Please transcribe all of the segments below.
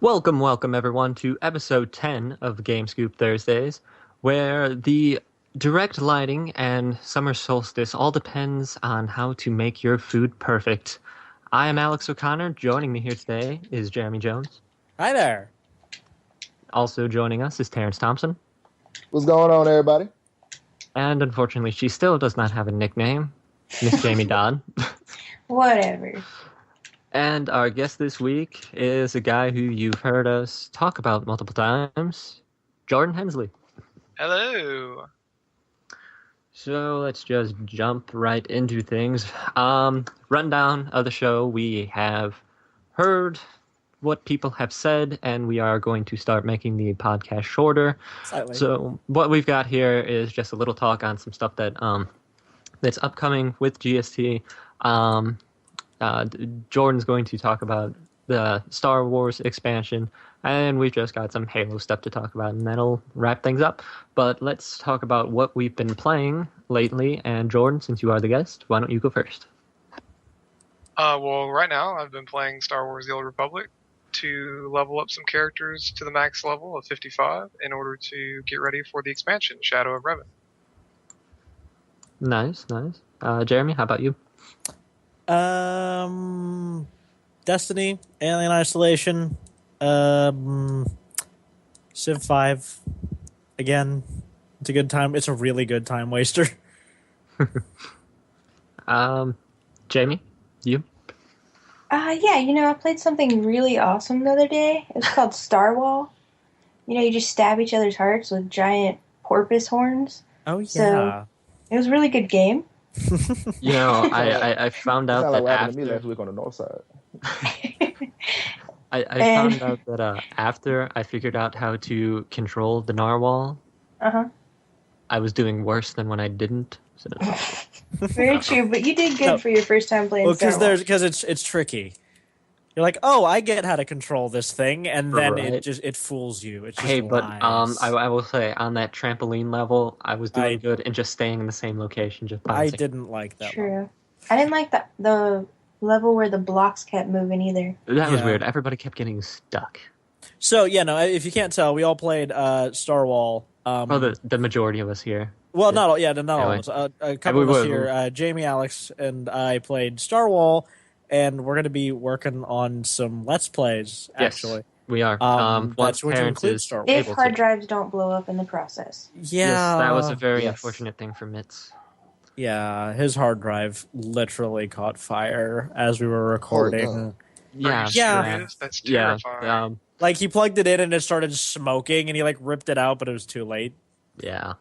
Welcome everyone to episode 10 of Game Scoop Thursdays, where the direct lighting and summer solstice all depends on how to make your food perfect. I am Alex O'Connor. Joining me here today is Jeremy Jones. Hi there. Also joining us is Terence Thompson. What's going on, everybody? And unfortunately, she still does not have a nickname, Miss Jamie Dodd. Whatever. And our guest this week is a guy who you've heard us talk about multiple times, Jordan Hensley. Hello. So let's just jump right into things. Rundown of the show. We have heard what people have said, and we are going to start making the podcast shorter. Slightly. So what we've got here is just a little talk on some stuff that that's upcoming with GST. Jordan's going to talk about the Star Wars expansion, and we've just got some Halo stuff to talk about, and that'll wrap things up. But let's talk about what we've been playing lately, and Jordan, since you are the guest, why don't you go first? Well, right now I've been playing Star Wars The Old Republic to level up some characters to the max level of 55 in order to get ready for the expansion, Shadow of Revan. Nice. Jeremy, how about you? Destiny, Alien Isolation, Civ 5. Again, it's a good time. It's a really good time waster. Jamie, you? I played something really awesome the other day. It was called Star Wall. You just stab each other's hearts with giant porpoise horns. Oh, yeah. So, it was a really good game. I found out that Like what happened after to me last week on the north side. I found out that after I figured out how to control the narwhal, I was doing worse than when I didn't. So. Very true, but you did good for your first time playing Star Wars. Because it's tricky. You're like, oh, I get how to control this thing, and then Right. it fools you. It just Hey, but lies. I will say on that trampoline level, I was doing good and just staying in the same location, just I bouncing. didn't like that True. one. I didn't like the level where the blocks kept moving either. That was Yeah. weird. Everybody kept getting stuck. So, if you can't tell, we all played Star Wall. The majority of us here. Well, not all. Yeah, not all Anyway. of us. A couple of us here. Jamie, Alex, and I played Star Wall, and we're going to be working on some Let's Plays. Actually, Yes, we are. That's Once going to Terence include is Star Wars. If able hard to. drives don't blow up in the process. Yeah, Yes, that was a very Yes. unfortunate thing for Mitz. Yeah, his hard drive literally caught fire as we were recording. no. Yeah, Are you Yeah. serious? That's yeah. terrifying. Like he plugged it in and it started smoking, and he ripped it out, but it was too late. Yeah.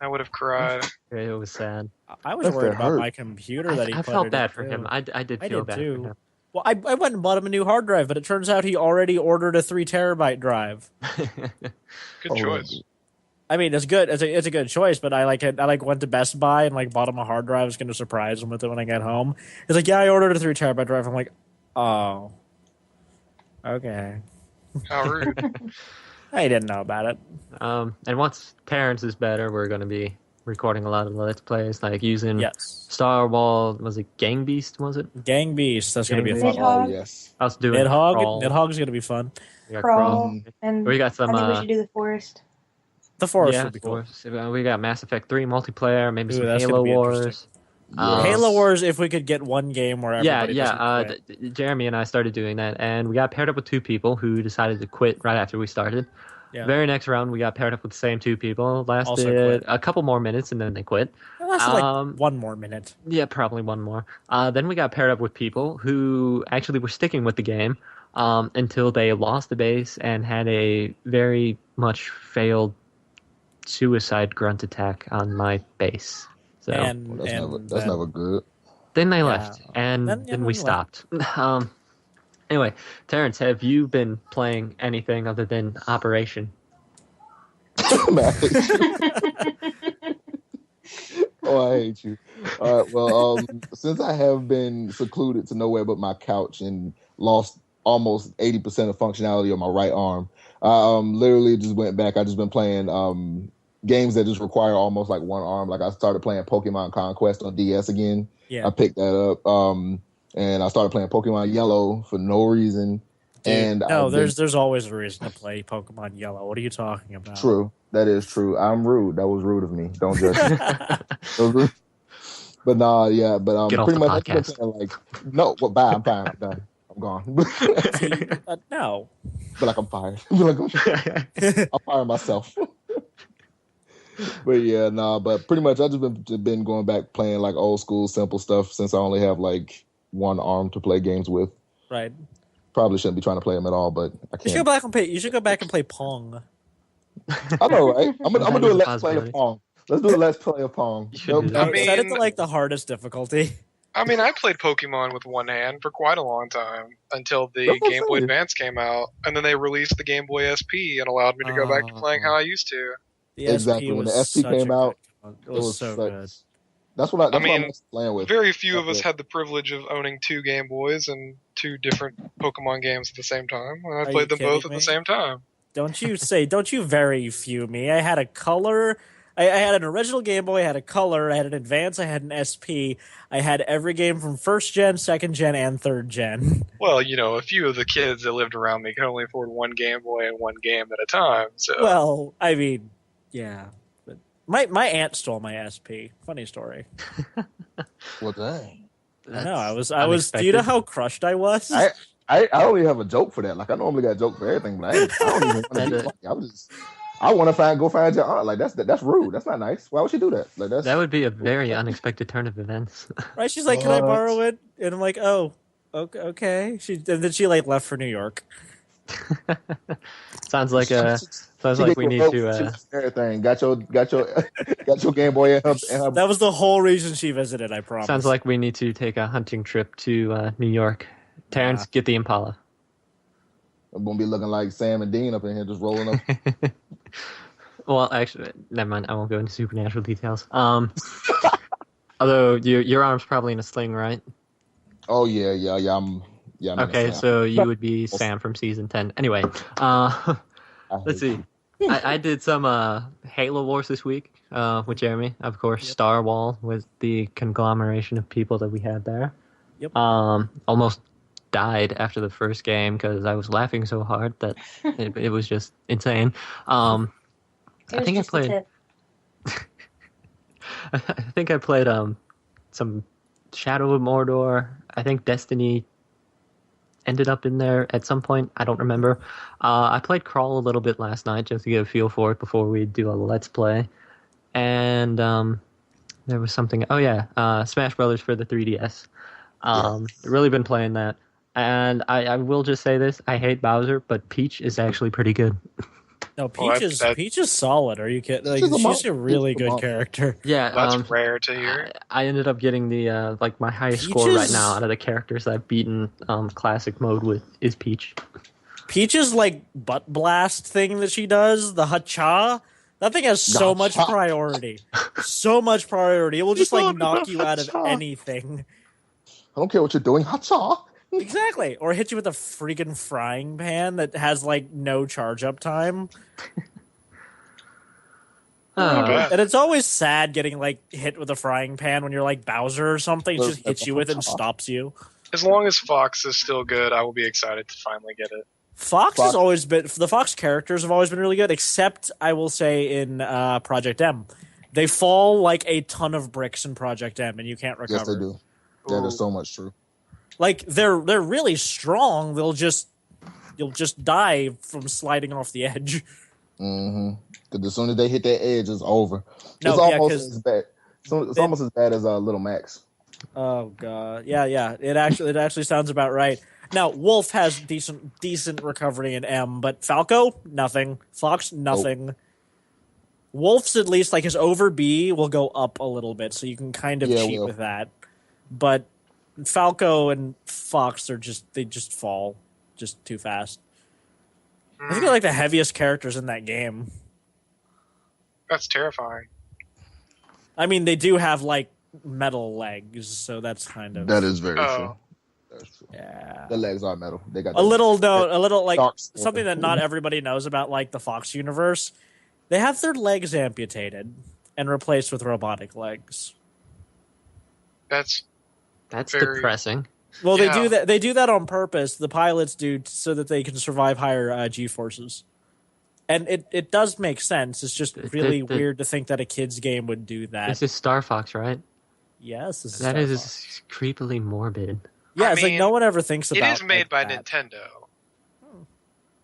I would have cried. It was sad. I was That's worried that about hurt. my computer that he. I put felt it bad in, for too. him. I did I feel did bad too. for him. Well, I went and bought him a new hard drive, but it turns out he already ordered a 3 terabyte drive. Good choice. I mean, it's good. It's a good choice, but I went to Best Buy and bought him a hard drive. I was going to surprise him with it when I got home. He's like, "Yeah, I ordered a 3 terabyte drive." I'm like, "Oh, okay." How rude. I didn't know about it. And once Terence is better, we're going to be recording a lot of Let's Plays, like using Yes, Star Wall. Was it Gang Beast? Was it? Gang Beast. That's going to be a Gang fun Nidhogg. one. Oh, yes. I was doing Nidhogg. Crawl. Nidhogg's going to be fun. We got Crawl. And We got some. I think we should do the forest. The forest Yeah, would be cool. of course. We got Mass Effect 3 multiplayer, maybe Ooh, some that's Halo gonna be Wars. interesting. Yes. Halo Wars. If we could get one game where everybody Yeah. doesn't quit. Jeremy and I started doing that, and we got paired up with 2 people who decided to quit right after we started. Yeah. Very next round, we got paired up with the same 2 people. Also Lasted quit. a couple more minutes, and then they quit. It lasted Um, one more minute. Yeah, probably one more. Then we got paired up with people who actually were sticking with the game until they lost the base and had a very much failed suicide grunt attack on my base. So And That's never good. then they Yeah. left, and Then- then yeah, we they left. stopped. Anyway, Terrence, have you been playing anything other than Operation? Oh, I hate you. All right. Well, since I have been secluded to nowhere but my couch and lost almost 80% of functionality on my right arm, I literally just went back. I just been playing games that just require almost like one arm. Like I started playing Pokemon Conquest on DS again. Yeah. I picked that up. And I started playing Pokemon Yellow for no reason. And no, I've been there's always a reason to play Pokemon Yellow. What are you talking about? true. That is true. I'm rude. That was rude of me. Don't judge me. That was rude. But nah, yeah. But Get off pretty the much I've been podcast. playing like no. Well, bye. I'm fine. I'm done. I'm gone. See, no. Feel like I'm fired. Feel like I'll fire myself. But yeah, nah. But pretty much I just been going back playing like old school simple stuff since I only have like one arm to play games with. Right. Probably shouldn't be trying to play them at all, but I You should go can't. back and play. You should go back and play Pong. I know, right? I'm gonna That do a is a let's play of possibility. Pong. Let's do a let's play of Pong. You should do that. I Set it to mean- like the hardest difficulty. I mean, I played Pokemon with one hand for quite a long time until the That's what I'm Game Boy saying. Advance came out, and then they released the Game Boy SP and allowed me to go back to playing how I used to. The Exactly. SP When was the SP such came a out, good, it was so such- good. That's what I mean, miss playing with. Very few of That's us it. had the privilege of owning two Game Boys and two different Pokemon games at the same time. And I Are you played them both kidding at me? the same time. Don't you very few me. I had a color. I had an original Game Boy, I had a color, I had an Advance, I had an SP. I had every game from first gen, second gen, and third gen. Well, you know, a few of the kids that lived around me could only afford one Game Boy and one game at a time. So Well, I mean, yeah. But my aunt stole my SP. Funny story. Well, dang. I know. I was. Do unexpected. you know how crushed I was? I don't even have a joke for that. Like I normally got a joke for everything, but I don't even want to be funny. I want to go find your aunt. Like that's rude. That's not nice. Why would she do that? Like That would be a very unexpected turn of events. Right? She's like, "Can I What? borrow it?" And I'm like, "Oh, okay." And then she like left for New York. Sounds like we need to. Everything got your Game Boy in her. That was the whole reason she visited. I promise. Sounds like we need to take a hunting trip to New York. Terrence, get the Impala. I'm gonna be looking like Sam and Dean up in here just rolling up. Well, actually, never mind. I won't go into supernatural details. Although your arm's probably in a sling, right? Oh yeah. I'm Okay, so you would be Sam from season 10. Anyway, let's see. I did some Halo Wars this week with Jeremy. Of course, Star Wall with the conglomeration of people that we had there. Yep. Almost died after the first game because I was laughing so hard that it was just insane. I think I played. I think I played some Shadow of Mordor. I think Destiny ended up in there at some point. I don't remember. I played Crawl a little bit last night just to get a feel for it before we do a Let's Play. And there was something. Oh yeah, Smash Brothers for the 3DS. Really been playing that. And I will just say this: I hate Bowser, but Peach is actually pretty good. No, Well, Peach is solid. Are you kidding? Like, She's a she's a monster. really She's a good monster. character. Yeah, That's rare to hear. I ended up getting the like my highest score Peach right is- now out of the characters I've beaten classic mode with is Peach. Peach's like butt blast thing that she does, the hacha, that thing has so much Hacha. priority. So much priority. It will just like don't know knock you out of hacha. anything. I don't care what you're doing. Hacha. Exactly. Or hit you with a freaking frying pan that has like no charge up time. bad. And it's always sad getting like hit with a frying pan when you're like Bowser or something. It just hits you with it and stops you. As long as Fox is still good, I will be excited to finally get it. Fox has Fox- always been the Fox characters have always been really good, except I will say in Project M. They fall like a ton of bricks in Project M and you can't recover. Yes, they do. That is so much true. Like they're really strong. You'll just die from sliding off the edge. Mm-hmm. Because as soon as they hit that edge, it's over. No, It's yeah, almost 'cause as bad. It's almost as bad as Little Max. Oh god. Yeah. It actually sounds about right. Now, Wolf has decent recovery in M, but Falco, nothing. Fox, nothing. Wolf's at least like his over B will go up a little bit, so you can kind of Yeah, cheat will. with that. But Falco and Fox they just fall just too fast. I think they're like the heaviest characters in that game. That's terrifying. I mean, they do have like metal legs, so that's kind of That is very Oh. true. That's true. yeah. The legs are metal. They got A little like dark something that not everybody knows about like the Fox universe. They have their legs amputated and replaced with robotic legs. That's That's Very- depressing. Well, they do Yeah. that. They do that on purpose. The pilots do so that they can survive higher G forces, and it does make sense. It's just really weird to think that a kids game would do that. This is Star Fox, right? Yes, this is That Star is Fox. creepily morbid. Yeah, I it's like mean, no one ever thinks about. It is made by that. Nintendo,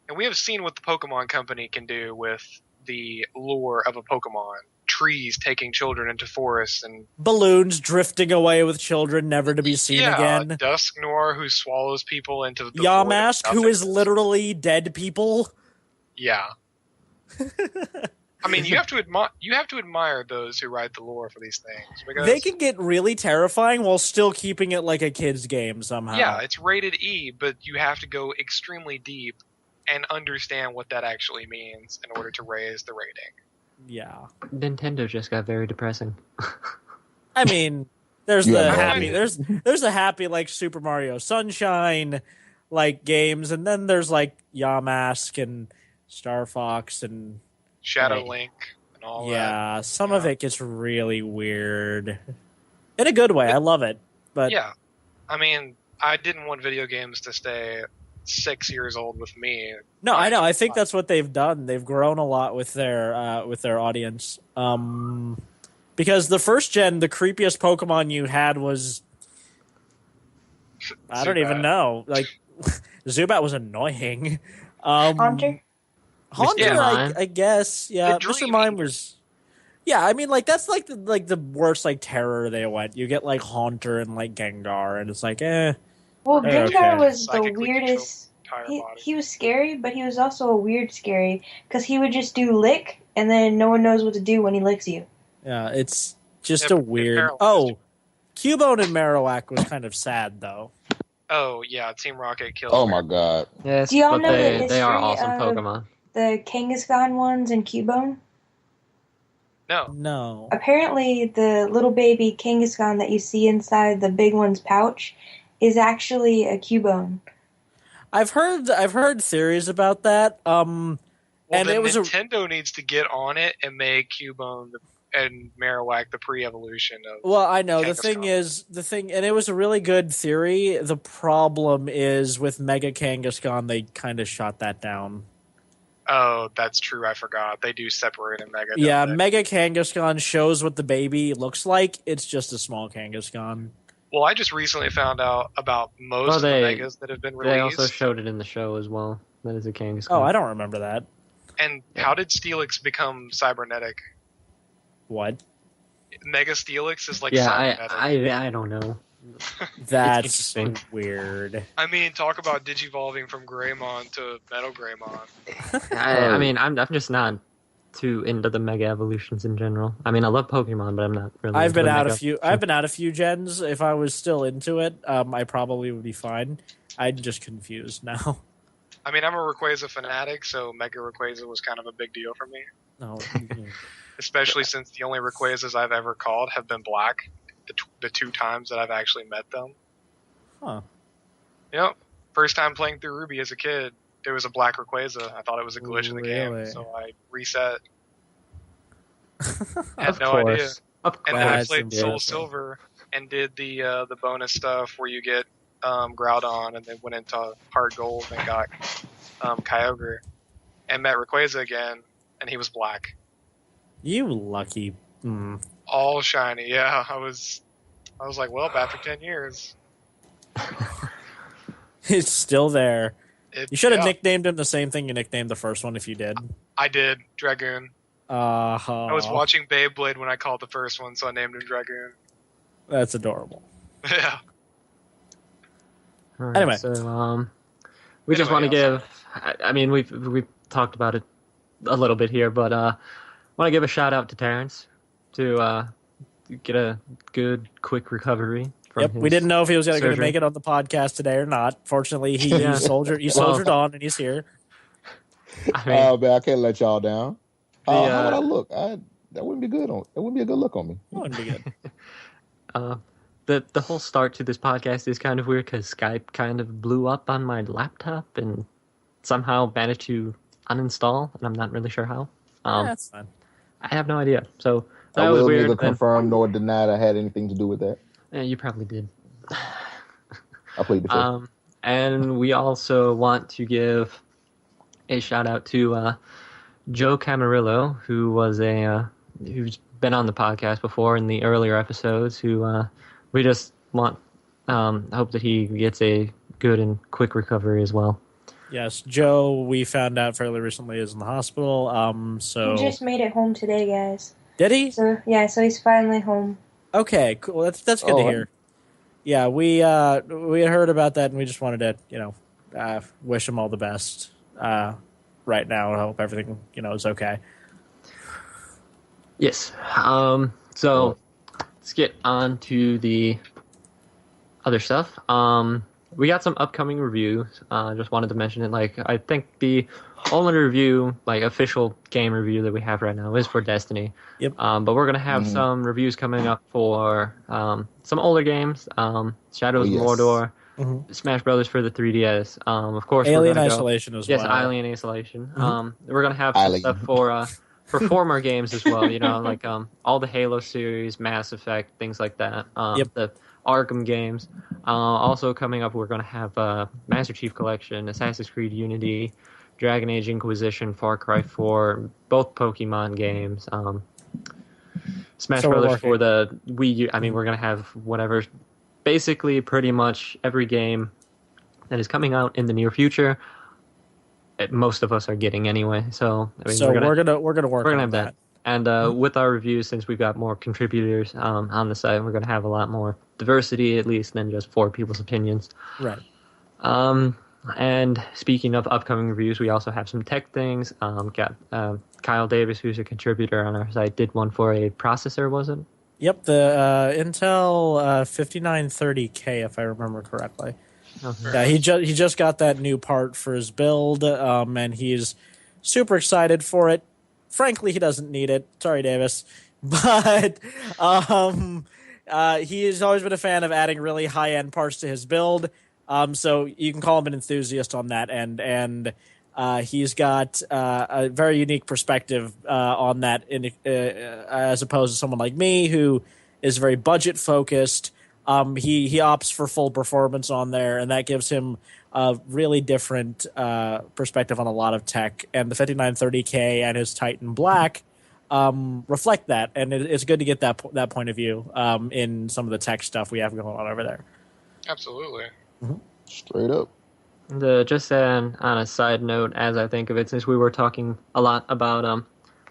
and we have seen what the Pokemon Company can do with the lore of a Pokemon. Trees taking children into forests and Balloons drifting away with children, never to be seen again. Dusk Noir who swallows people into the void of Yamask, who is nothingness. literally dead people. Yeah. I mean, you have to admire those who write the lore for these things because They can get really terrifying while still keeping it like a kid's game somehow. yeah, it's rated E, but you have to go extremely deep and understand what that actually means in order to raise the rating. Yeah. Nintendo just got very depressing. I mean, there's You the have no happy idea. there's the happy like Super Mario Sunshine like games, and then there's like Yamask and Star Fox and Shadow Right. Link and all that. yeah, some Yeah. of it gets really weird. In a good way. I love it. But Yeah. I mean, I didn't want video games to stay 6 years old with me. no, I know. I think that's what they've done. They've grown a lot with their audience. Because the first gen, the creepiest Pokemon you had was I don't even Zubat. know. Like Zubat was annoying. Haunter? Haunter, Mr. Mime? I guess. Yeah, The Mr. Dream Mime Eater. was. Yeah, I mean, like that's like the worst like terror they went. You get like Haunter and like Gengar, and it's like, Well, Okay. Gengar was the Psychically weirdest. Entire He, body. he was scary, but he was also a weird scary because he would just do lick, and then no one knows what to do when he licks you. yeah, it's just It- a it weird. paralyzed Oh, Cubone and Marowak was kind of sad though. Oh yeah, Team Rocket killed. Oh my god. Yes, Do y'all but know the they are history awesome of- Pokemon. The Kangaskhan ones and Cubone? No. No, Apparently, the little baby Kangaskhan that you see inside the big one's pouch is actually a Cubone. I've heard theories about that. Well, And then it was a- Nintendo needs to get on it and make Cubone and Marowak the pre-evolution of. Well, I know Kangaskhan. and it was a really good theory. The problem is with Mega Kangaskhan, they kind of shot that down. Oh, that's true. I forgot. They do separate in Mega. Yeah, don't they? Mega Kangaskhan shows what the baby looks like. It's just a small Kangaskhan. Well, I just recently found out about most Well, of the they- Megas that have been They released. also showed it in the show as well. That is a Kangaskhan. Oh, I don't remember that. And how did Steelix become cybernetic? What? Mega Steelix is like Yeah, cybernetic. I don't know. That's interesting. weird. I mean, talk about digivolving from Greymon to Metal Greymon. I mean, I'm just not too into the Mega evolutions in general. I mean, I love Pokemon, but I'm not really. I've into been the out Mega. a few. I've been out a few gens. If I was still into it, I probably would be fine. I'm just confused now. I mean, I'm a Rayquaza fanatic, so Mega Rayquaza was kind of a big deal for me. No. Especially since the only Rayquazas I've ever called have been black, the two times that I've actually met them. Huh. Yep. First time playing through Ruby as a kid, there was a black Rayquaza. I thought it was a glitch in the Really? game, so I reset. Of Had no course. idea. Of And course. then I That's played Soul embarrassing. Silver and did the bonus stuff where you get Groudon, and then went into Heart Gold and got Kyogre, and met Rayquaza again, and he was black, You lucky. all shiny. Yeah, I was like, well, after 10 years, It's still there. You should have yeah, nicknamed him the same thing you nicknamed the first one if you did. I did Dragoon. I was watching Beyblade when I called the first one, so I named him Dragoon. That's adorable. Yeah. All right, Anyway. so we just Anyway, want to give. I mean, we've talked about it a little bit here, but want to give a shout out to Terence to get a good, quick recovery. From Yep, his we didn't know if he was going to surgery. make it on the podcast today or not. Fortunately, he Yeah. soldiered on, and he's here. I mean, Oh man, I can't let y'all down. How would I the, look? That wouldn't be good. That wouldn't be a good look on me. That wouldn't be good. the whole start to this podcast is kind of weird because Skype kind of blew up on my laptop and somehow managed to uninstall, and I'm not really sure how. That's fine. I have no idea. So that I was will neither weird. And, confirm nor deny that I had anything to do with that. yeah, you probably did. I played the fifth. And we also want to give a shout out to Joe Camarillo, who was who's been on the podcast before in the earlier episodes. Who we just want hope that he gets a good and quick recovery as well. Yes, Joe, we found out fairly recently is in the hospital. So He just made it home today, guys. did he? So he's finally home. Okay, cool. That's good to hear. Yeah, we had heard about that, and we just wanted to wish him all the best right now. I hope everything is okay. Yes. So let's get on to the other stuff. We got some upcoming reviews. Just wanted to mention it. Like, I think the only review, like official game review that we have right now is for Destiny. Yep. But we're gonna have some reviews coming up for some older games. Shadows of Mordor, Smash Brothers for the 3DS. Of course, Alien Isolation as well. Yes, Alien Isolation. We're gonna have some stuff for former games as well. Like all the Halo series, Mass Effect, things like that. The Arkham games. Also coming up, we're going to have Master Chief Collection, Assassin's Creed Unity, Dragon Age Inquisition, Far Cry 4, both Pokemon games, Smash Brothers for the Wii U. I mean, we're going to have whatever, basically pretty much every game that is coming out in the near future. Most of us are getting anyway, so I mean, we're gonna work on that. And with our reviews, since we've got more contributors on the site, we're going to have a lot more diversity, at least, than just 4 people's opinions. Right. And speaking of upcoming reviews, we also have some tech things. Got Kyle Davis, who's a contributor on our site, did one for a processor, was it? Yep, the Intel 5930K, if I remember correctly. Okay. Yeah, he just got that new part for his build, and he's super excited for it. Frankly, he doesn't need it. Sorry, Davis. But he has always been a fan of adding really high-end parts to his build. So you can call him an enthusiast on that end. And he's got a very unique perspective on that as opposed to someone like me who is very budget-focused. He opts for full performance on there, and that gives him a really different perspective on a lot of tech. And the 5930K and his Titan Black reflect that, and it's good to get that point of view in some of the tech stuff we have going on over there. Absolutely. Straight up. And, just on a side note, as I think of it, since we were talking a lot about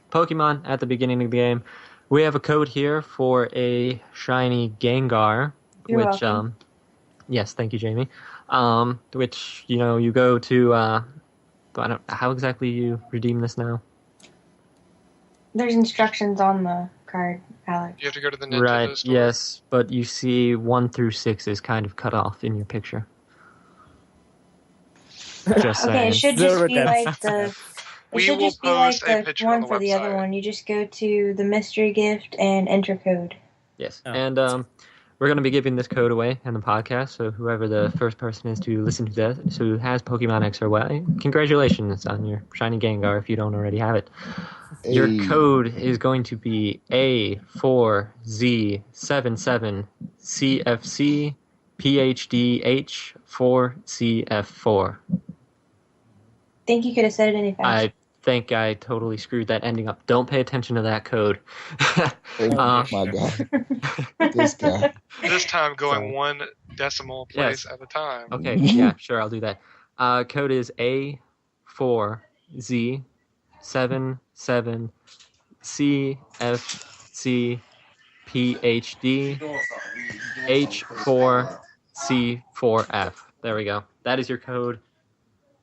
Pokemon at the beginning of the game, we have a code here for a shiny Gengar. You're welcome. Yes, thank you, Jamie. Which, you go to, how exactly you redeem this now? There's instructions on the card, Alex. You have to go to the Nintendo Right, store. yes, but you see 1 through 6 is kind of cut off in your picture. Just saying. Okay, it should just be like the... We It should will just be like post a the picture on one the for the other website. one. You just go to the mystery gift and enter code. Yes, Oh. and we're going to be giving this code away in the podcast, so whoever the first person is to listen to this who has Pokemon X or Y, congratulations on your shiny Gengar if you don't already have it. Your code is going to be A4Z77CFC PHDH4CF4. Think you could have said it any faster. I think I totally screwed that ending up. Don't pay attention to that code. Oh my God. This guy. This time going Sorry. 1 decimal place at a time. Okay, yeah, sure, I'll do that. Code is A4Z77CFCPHDH4C4F. There we go. That is your code.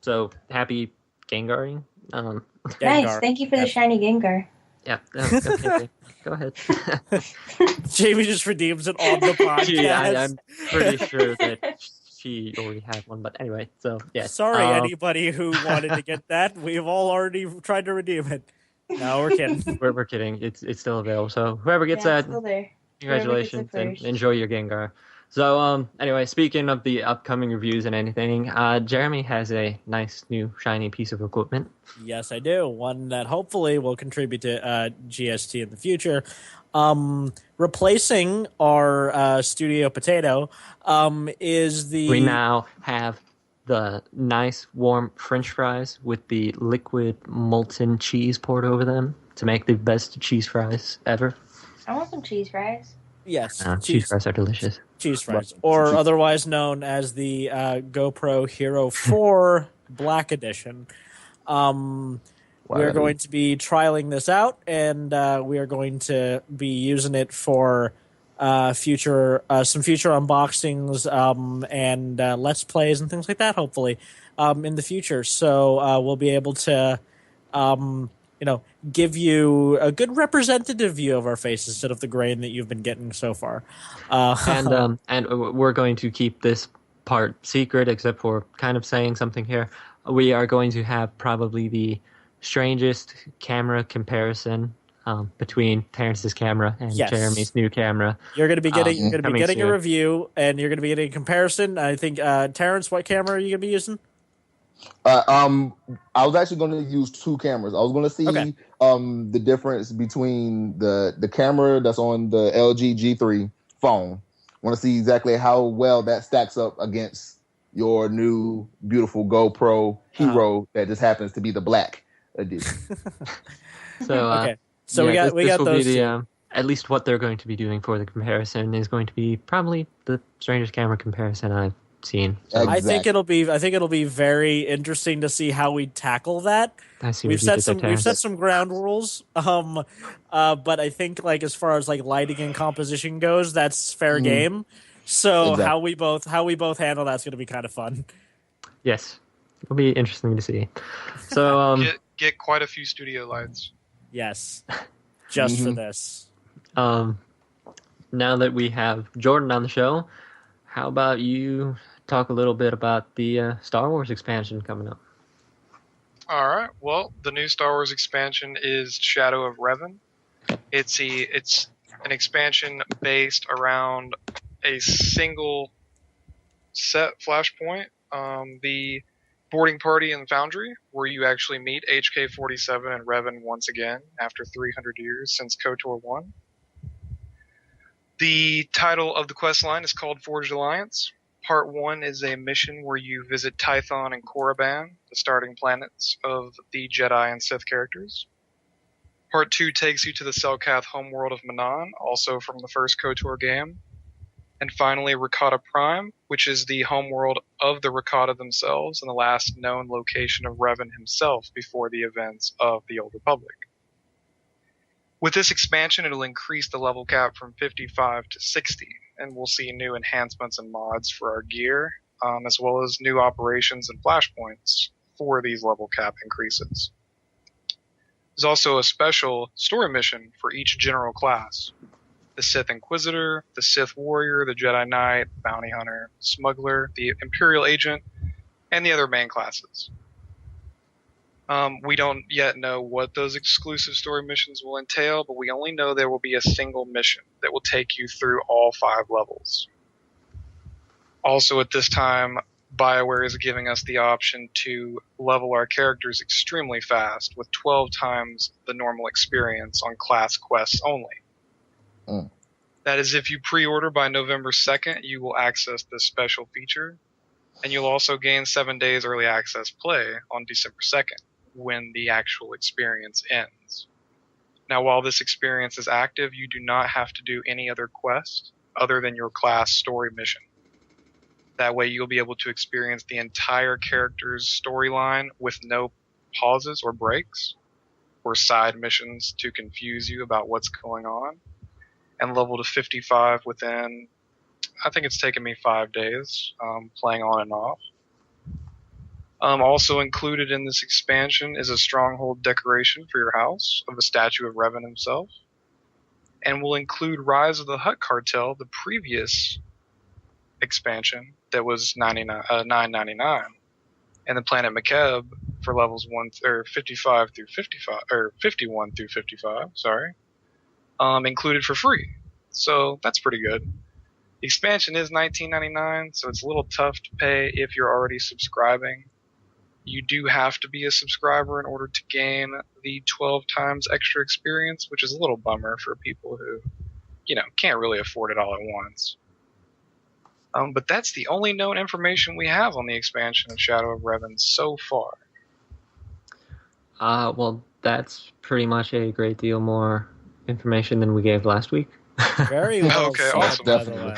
So, happy Gengaring. Nice. Gengar. Thank you for the Yes. shiny Gengar. Yeah, okay, go ahead. Jamie just redeems it on the podcast. Gee, I'm pretty sure that she already had one, but anyway, so yeah. Sorry, anybody who wanted to get that. We've all already tried to redeem it. No, we're kidding. We're kidding. It's still available. So whoever gets Yeah, that, it's still there. congratulations Whoever and gets it first. enjoy your Gengar. So anyway, speaking of the upcoming reviews and anything, Jeremy has a nice new shiny piece of equipment. Yes, I do. One that hopefully will contribute to GST in the future. Replacing our studio potato is We the now have the nice warm French fries with the liquid molten cheese poured over them to make the best cheese fries ever. I want some cheese fries. yes Cheese fries are delicious. cheese Right. fries, or otherwise known as the GoPro Hero 4 Black Edition. We're Wow. going to be trialing this out, and we are going to be using it for future some future unboxings and let's plays and things like that. Hopefully, in the future, so we'll be able to, give you a good representative view of our face instead of the grain that you've been getting so far. And we're going to keep this part secret, except for kind of saying something here. We are going to have probably the strangest camera comparison between Terrence's camera and Yes. Jeremy's new camera. You're going to be getting Coming a soon. review, and you're going to be getting a comparison. I think Terrence, what camera are you going to be using? I was actually going to use two cameras. I was going to see Okay. the difference between the camera that's on the LG G3 phone. Want to see exactly how well that stacks up against your new beautiful GoPro Hero that just happens to be the black edition. So, Okay. So we got will those be the, two. at least what they're going to be doing for the comparison is going to be probably the strangest camera comparison I've seen. So Exactly. I think it'll be very interesting to see how we tackle that. I see We've what you did set there, Terrence. some ground rules. But I think like as far as like lighting and composition goes, that's fair game. So Exactly. how we both handle that's going to be kind of fun. Yes, it'll be interesting to see. So, Get quite a few studio lights. Yes. Just for this. now that we have Jordan on the show, how about you talk a little bit about the Star Wars expansion coming up? All right. Well, the new Star Wars expansion is Shadow of Revan. It's an expansion based around a single set flashpoint. The boarding party in the Foundry, where you actually meet HK-47 and Revan once again after 300 years since KOTOR 1. The title of the quest line is called Forged Alliance. Part 1 is a mission where you visit Tython and Korriban, the starting planets of the Jedi and Sith characters. Part 2 takes you to the Selkath homeworld of Manan, also from the first KOTOR game. And finally, Rakata Prime, which is the homeworld of the Rakata themselves and the last known location of Revan himself before the events of the Old Republic. With this expansion, it'll increase the level cap from 55 to 60, and we'll see new enhancements and mods for our gear, as well as new operations and flashpoints for these level cap increases. There's also a special story mission for each general class. The Sith Inquisitor, the Sith Warrior, the Jedi Knight, Bounty Hunter, Smuggler, the Imperial Agent, and the other main classes. We don't yet know what those exclusive story missions will entail, but we only know there will be a single mission that will take you through all 5 levels. Also at this time, BioWare is giving us the option to level our characters extremely fast with 12 times the normal experience on class quests only. That is, if you pre-order by November 2nd, you will access this special feature, and you'll also gain 7 days early access play on December 2nd, when the actual experience ends. Now, while this experience is active, you do not have to do any other quest other than your class story mission. That way, you'll be able to experience the entire character's storyline with no pauses or breaks, or side missions to confuse you about what's going on, and level to 55 within, I think it's taken me 5 days, playing on and off. Also included in this expansion is a stronghold decoration for your house of a statue of Revan himself, and will include Rise of the Hutt Cartel, the previous expansion that was $9.99, and the planet Makeb for levels 55 through 55 or 51 through 55. Sorry. Included for free, so that's pretty good. The expansion is $19.99, so it's a little tough to pay if you're already subscribing. You do have to be a subscriber in order to gain the 12 times extra experience, which is a little bummer for people who, can't really afford it all at once. But that's the only known information we have on the expansion of Shadow of Revan so far. Well, that's pretty much a great deal more information than we gave last week. Very well Okay, said, awesome. by the way.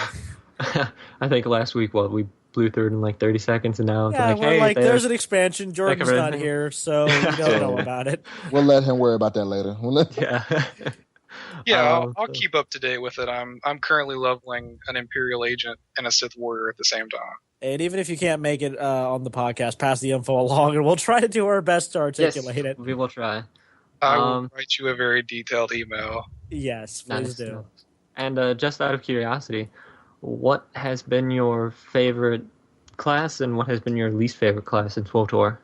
I think last week, we blew through it in like 30 seconds, and now it's Yeah, like, we're hey, like, there's an expansion. Jordan's not everything. here, so we don't know about it. We'll let him worry about that later. Yeah. Yeah, I'll keep up to date with it. I'm currently leveling an Imperial agent and a Sith warrior at the same time. And even if you can't make it on the podcast, pass the info along, and we'll try to do our best to articulate it. We will try. I will write you a very detailed email. Yes, please do. Nice. And just out of curiosity, what has been your favorite class, and what has been your least favorite class in SWTOR?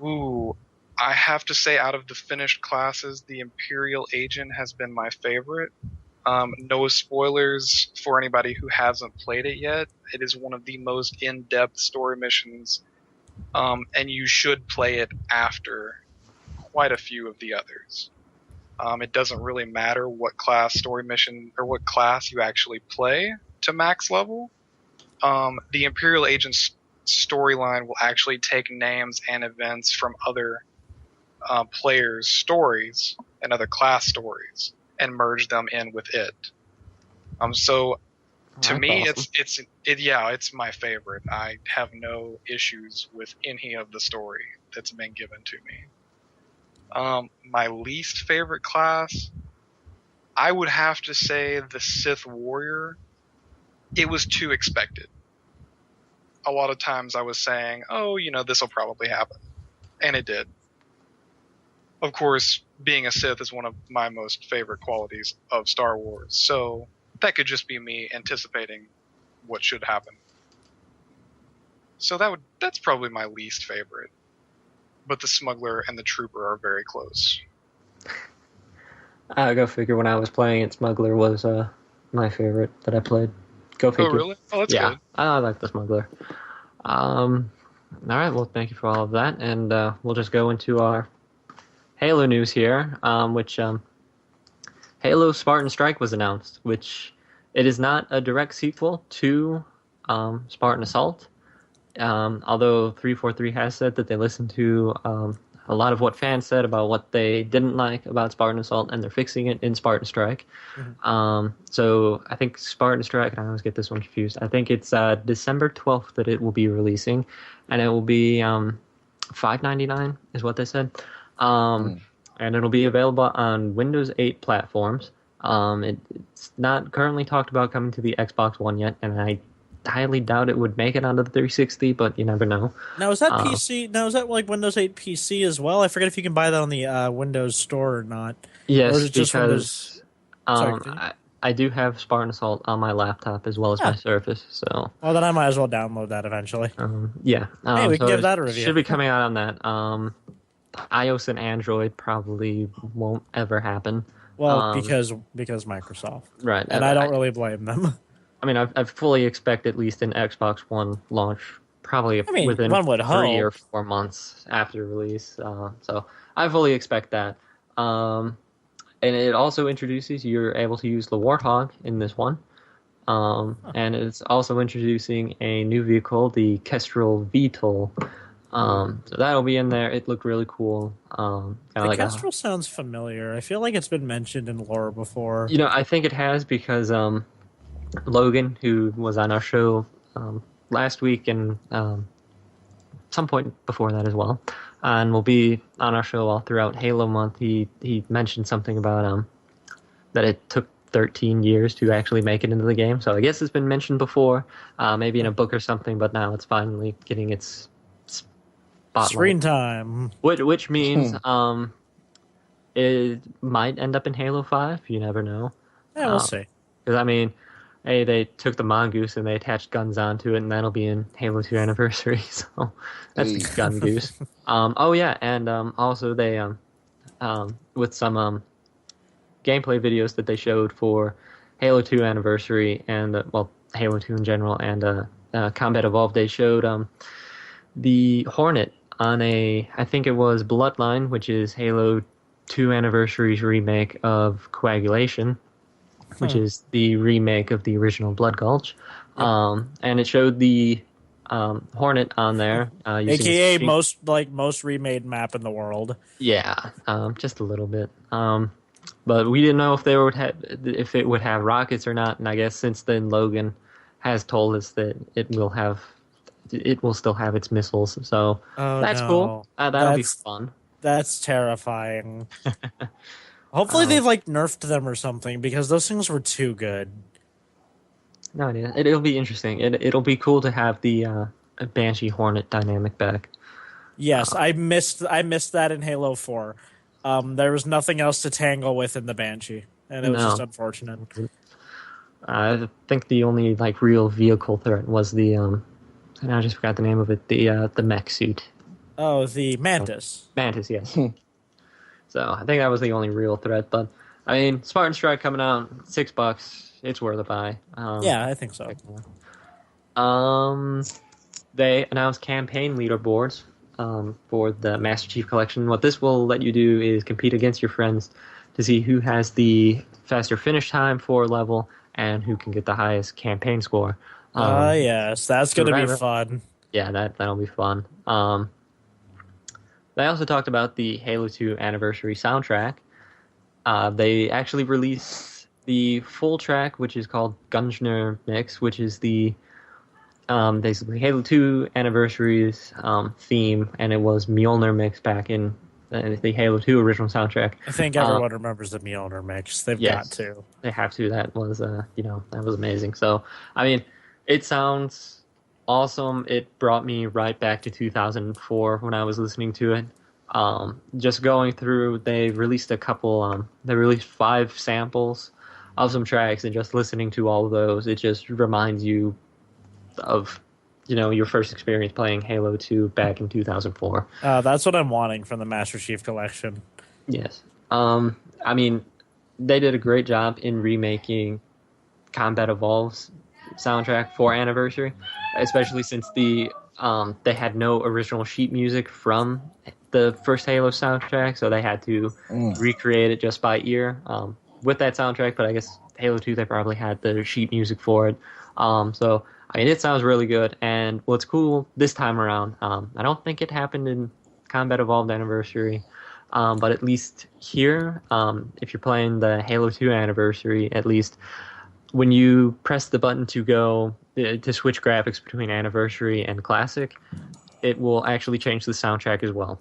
Ooh, I have to say, out of the finished classes, the Imperial Agent has been my favorite. No spoilers for anybody who hasn't played it yet. It is one of the most in-depth story missions, and you should play it after quite a few of the others. It doesn't really matter what class story mission or what class you actually play to max level. The Imperial Agent's storyline will actually take names and events from other players' stories and other class stories and merge them in with it. So to me, awesome. it's my favorite. I have no issues with any of the story that's been given to me. My least favorite class, I would have to say the Sith Warrior. It was too expected. A lot of times I was saying, this will probably happen. And it did. Of course, being a Sith is one of my most favorite qualities of Star Wars, so that could just be me anticipating what should happen. So that's probably my least favorite. But the Smuggler and the Trooper are very close. Go figure. When I was playing it, Smuggler was my favorite that I played. Go figure. Oh, really? Oh, that's good. I like the Smuggler. All right, well, thank you for all of that, and we'll just go into our Halo news here, which Halo Spartan Strike was announced, which it is not a direct sequel to Spartan Assault, although 343 has said that they listened to a lot of what fans said about what they didn't like about Spartan Assault, and they're fixing it in Spartan Strike. Mm-hmm. So I think Spartan Strike, and I always get this one confused, I think it's December 12th that it will be releasing, and it will be $5.99 is what they said. And it'll be available on Windows 8 platforms. It's not currently talked about coming to the Xbox One yet, and I highly doubt it would make it onto the 360, but you never know. Now, is that PC? Now, is that like Windows 8 PC as well? I forget if you can buy that on the Windows Store or not. Yes, or is it just because Windows... I do have Spartan Assault on my laptop as well as my Surface. So, well, then I might as well download that eventually. Hey, we can give that a review. Should be coming out on that. iOS and Android probably won't ever happen. Well, because Microsoft, right? And I don't really blame them. I mean, I fully expect at least an Xbox One launch, probably within one would 3 or 4 months after release. So I fully expect that. And it also introduces, you're able to use the Warthog in this one. And it's also introducing a new vehicle, the Kestrel VTOL. So that'll be in there. It looked really cool. The Kestrel sounds familiar. I feel like it's been mentioned in lore before. I think it has because Logan, who was on our show last week and some point before that as well, and will be on our show all throughout Halo month, he mentioned something about that it took 13 years to actually make it into the game. So I guess it's been mentioned before, maybe in a book or something, but now it's finally getting its spotlight. Screen time. Which means it might end up in Halo 5. You never know. Yeah, we'll see. Because, I mean, hey, they took the Mongoose and they attached guns onto it, and that'll be in Halo 2 Anniversary. So that's the Gun Goose. And also they with some gameplay videos that they showed for Halo 2 Anniversary and Halo 2 in general and Combat Evolved, they showed the Hornet on I think it was Bloodline, which is Halo 2 Anniversary's remake of Coagulation, which is the remake of the original Blood Gulch. And it showed the Hornet on there. Using AKA most remade map in the world. Yeah, just a little bit. But we didn't know if if it would have rockets or not. And I guess since then, Logan has told us that it will still have its missiles. So that's cool. That'll be fun. That's terrifying. Hopefully they've nerfed them or something, because those things were too good. No idea. It'll be interesting. It'll be cool to have the Banshee Hornet dynamic back. Yes, I missed that in Halo 4. There was nothing else to tangle with in the Banshee, and it was just unfortunate. I think the only real vehicle threat was the and I just forgot the name of it. The mech suit. Oh, the Mantis. Mantis, yes. So I think that was the only real threat. But I mean, Spartan Strike coming out $6. It's worth a buy. Yeah, I think so. They announced campaign leaderboards for the Master Chief Collection. What this will let you do is compete against your friends to see who has the faster finish time for a level and who can get the highest campaign score. Yes, that's going to be fun. Yeah, that'll be fun. They also talked about the Halo 2 Anniversary soundtrack. They actually released the full track, which is called Gungener Mix, which is the basically Halo 2 Anniversary's theme, and it was Mjolnir Mix back in the Halo 2 original soundtrack. I think everyone remembers the Mjolnir Mix. They've got to. They have to. That was that was amazing. So, I mean, it sounds awesome. It brought me right back to 2004 when I was listening to it. Just going through, they released a couple. They released 5 samples of some tracks, and just listening to all of those, it just reminds you of your first experience playing Halo 2 back in 2004. That's what I'm wanting from the Master Chief Collection. Yes. I mean, they did a great job in remaking Combat Evolved's soundtrack for Anniversary, especially since they had no original sheet music from the first Halo soundtrack, so they had to recreate it just by ear with that soundtrack. But I guess Halo 2, they probably had the sheet music for it. So I mean, it sounds really good. And what's cool this time around, I don't think it happened in Combat Evolved Anniversary, but at least here, if you're playing the Halo 2 Anniversary, at least when you press the button to switch graphics between Anniversary and Classic, it will actually change the soundtrack as well.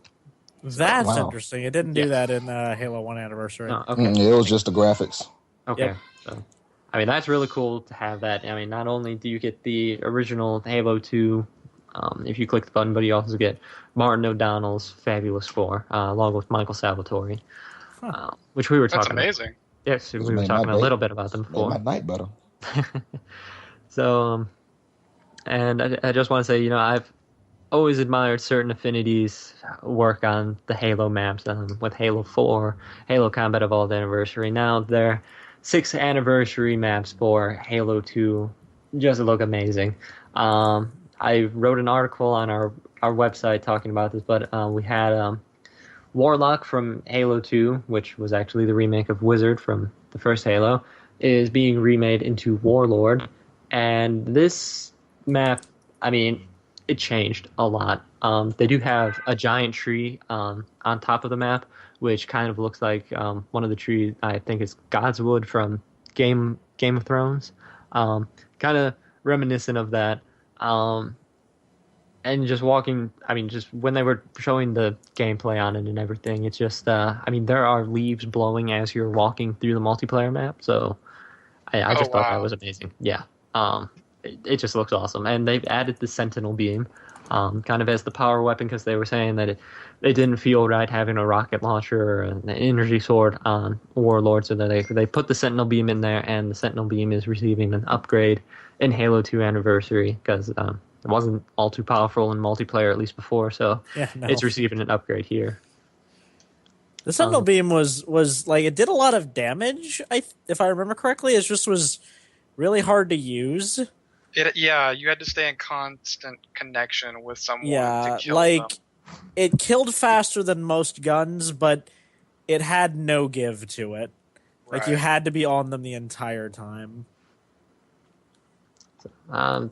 That's interesting. It didn't do that in Halo 1 Anniversary. Oh, okay. It was just the graphics. Okay. Yep. So, I mean, that's really cool to have that. I mean, not only do you get the original Halo 2 if you click the button, but you also get Martin O'Donnell's fabulous score, along with Michael Salvatore, which we were talking about. That's amazing. Yes, we were talking a little bit about them before. Made my night better. So, and I just want to say, I've always admired certain Affinity's work on the Halo maps, with Halo 4, Halo Combat Evolved Anniversary. Now their 6 anniversary maps for Halo 2 just look amazing. I wrote an article on our website talking about this, but we had Warlock from Halo 2, which was actually the remake of Wizard from the first Halo, is being remade into Warlord. And this map, I mean, it changed a lot. They do have a giant tree on top of the map, which kind of looks like one of the trees, I think it's Godswood from Game of Thrones. Kind of reminiscent of that. And just walking, I mean, just when they were showing the gameplay on it and everything, it's just, I mean, there are leaves blowing as you're walking through the multiplayer map. So I just thought that was amazing. Yeah. It just looks awesome. And they've added the Sentinel Beam kind of as the power weapon, because they were saying that it didn't feel right having a rocket launcher or an energy sword on Warlord, so that they put the Sentinel Beam in there, and the Sentinel Beam is receiving an upgrade in Halo 2 Anniversary, because it wasn't all too powerful in multiplayer, at least before, so it's receiving an upgrade here. The Sentinel Beam was like, it did a lot of damage, if I remember correctly. It just was really hard to use. You had to stay in constant connection with someone to kill like them. it killed faster than most guns, but it had no give to it. Like, you Right. had to be on them the entire time.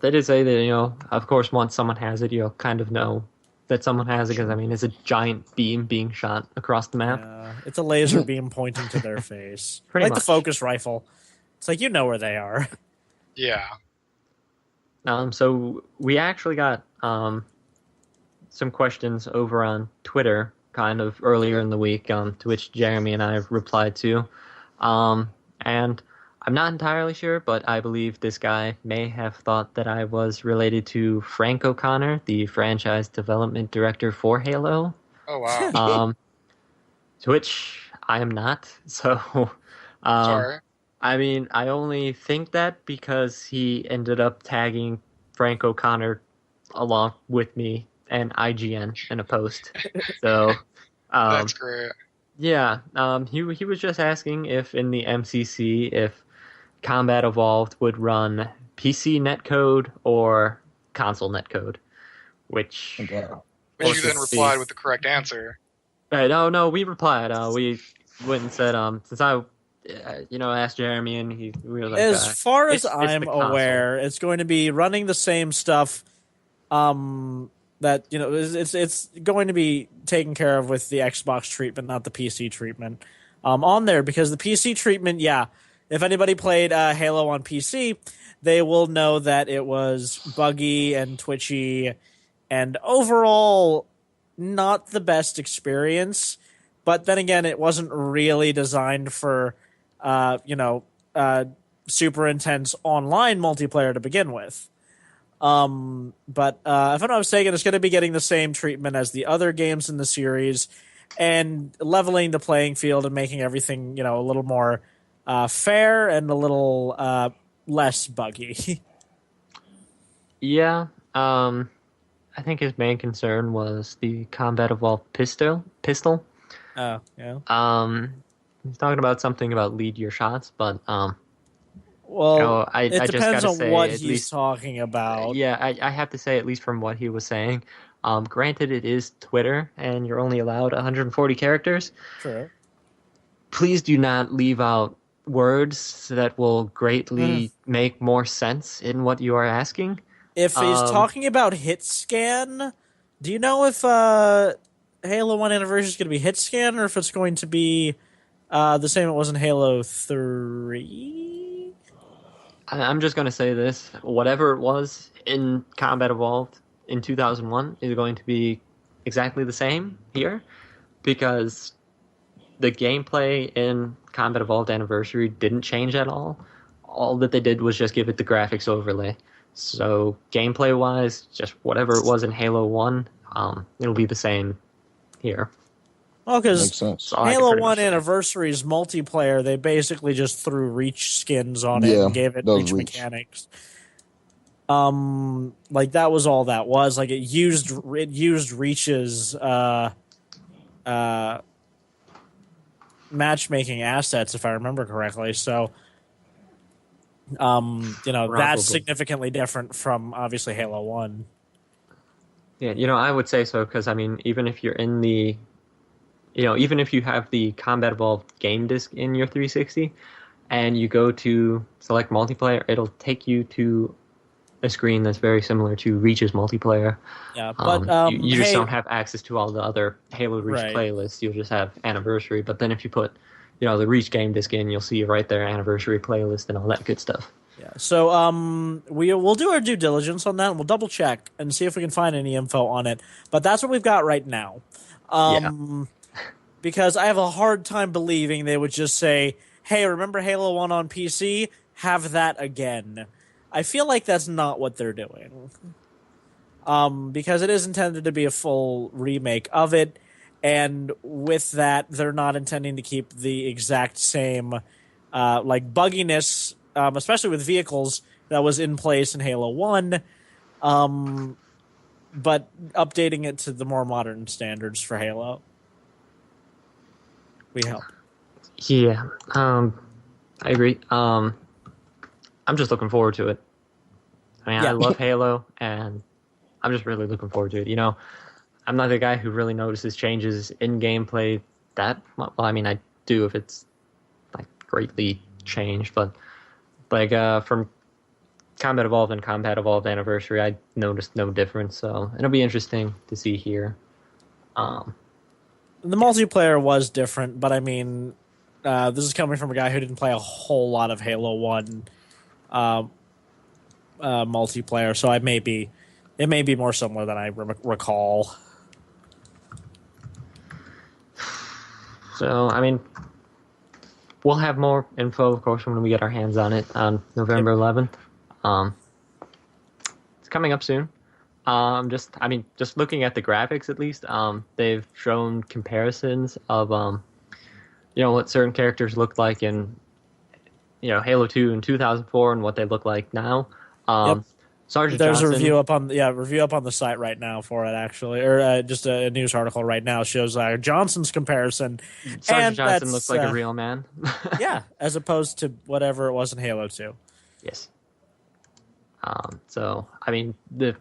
They did say that, of course, once someone has it, you'll kind of know that someone has it because, I mean, it's a giant beam being shot across the map. It's a laser beam pointing to their face. Pretty like much. the focus rifle. It's like, you know where they are. Yeah. So we actually got some questions over on Twitter kind of earlier in the week, to which Jeremy and I replied to. And I'm not entirely sure, but I believe this guy may have thought that I was related to Frank O'Connor, the franchise development director for Halo. Oh wow. To which I am not. So, Sorry. I mean, I only think that because he ended up tagging Frank O'Connor along with me and IGN in a post. So, That's great. yeah, he was just asking if in the MCC if Combat Evolved would run PC netcode or console netcode, which Okay. And you then replied with the correct answer. no, we replied. We went and said since I asked Jeremy and we were like, As far as it's I'm the console. aware, it's going to be running the same stuff. That it's going to be taken care of with the Xbox treatment, not the PC treatment. On there, because the PC treatment, yeah. If anybody played Halo on PC, they will know that it was buggy and twitchy, and overall not the best experience. But then again, it wasn't really designed for super intense online multiplayer to begin with. But if I'm not mistaken, it's going to be getting the same treatment as the other games in the series, and leveling the playing field and making everything a little more fair and a little less buggy. Yeah, I think his main concern was the Combat Evolved pistol. Yeah. He's talking about something about lead your shots, but Well, I it just depends gotta on say, what at he's least, talking about. yeah, I have to say, at least from what he was saying, granted it is Twitter and you're only allowed 140 characters. True. Please do not leave out words that will greatly make more sense in what you are asking. If he's talking about hit scan, do you know if Halo 1 Anniversary is going to be hit scan or if it's going to be the same it was in Halo 3? I'm just going to say this. Whatever it was in Combat Evolved in 2001 is going to be exactly the same here, because the gameplay in Combat Evolved Anniversary didn't change at all. All that they did was just give it the graphics overlay. So gameplay-wise, just whatever it was in Halo 1, it'll be the same here. Well, because Makes sense. So I can Halo pretty 1 much say. Anniversary's multiplayer, they basically just threw Reach skins on it Yeah, and gave it that was Reach Reach. mechanics. Like that was all that was. Like it used Reach's matchmaking assets, if I remember correctly. So, that's Probably. significantly different from obviously Halo 1. Yeah, I would say so, because, I mean, even if you're in the... even if you have the Combat Evolved game disc in your 360, and you go to select multiplayer, it'll take you to a screen that's very similar to Reach's multiplayer. Yeah, but you just don't have access to all the other Halo Reach Right. playlists. You'll just have Anniversary. But then if you put, the Reach game disc in, you'll see right there Anniversary playlist and all that good stuff. Yeah. So we'll do our due diligence on that, and we'll double check and see if we can find any info on it. But that's what we've got right now. Because I have a hard time believing they would just say, "Hey, remember Halo 1 on PC? Have that again." I feel like that's not what they're doing. Because it is intended to be a full remake of it, and with that, they're not intending to keep the exact same bugginess, especially with vehicles, that was in place in Halo 1, but updating it to the more modern standards for Halo. We help. Yeah, I agree. I'm just looking forward to it. I mean, Yeah. I love Halo, and I'm just really looking forward to it. I'm not the guy who really notices changes in gameplay that well. I mean, I do if it's like greatly changed, but like from Combat Evolved and Combat Evolved Anniversary, I noticed no difference. So it'll be interesting to see here. The multiplayer was different, but I mean, this is coming from a guy who didn't play a whole lot of Halo 1 multiplayer, so it may be more similar than I recall. So, I mean, we'll have more info, of course, when we get our hands on it on November 11th. It's coming up soon. Just looking at the graphics, at least, they've shown comparisons of, what certain characters looked like in, Halo 2 in 2004 and what they look like now. Sergeant There's Johnson, a review up on the site right now for it, actually, or just a news article right now shows Johnson's comparison. Sergeant Johnson looks like a real man. Yeah, as opposed to whatever it was in Halo 2. Yes. So, I mean, the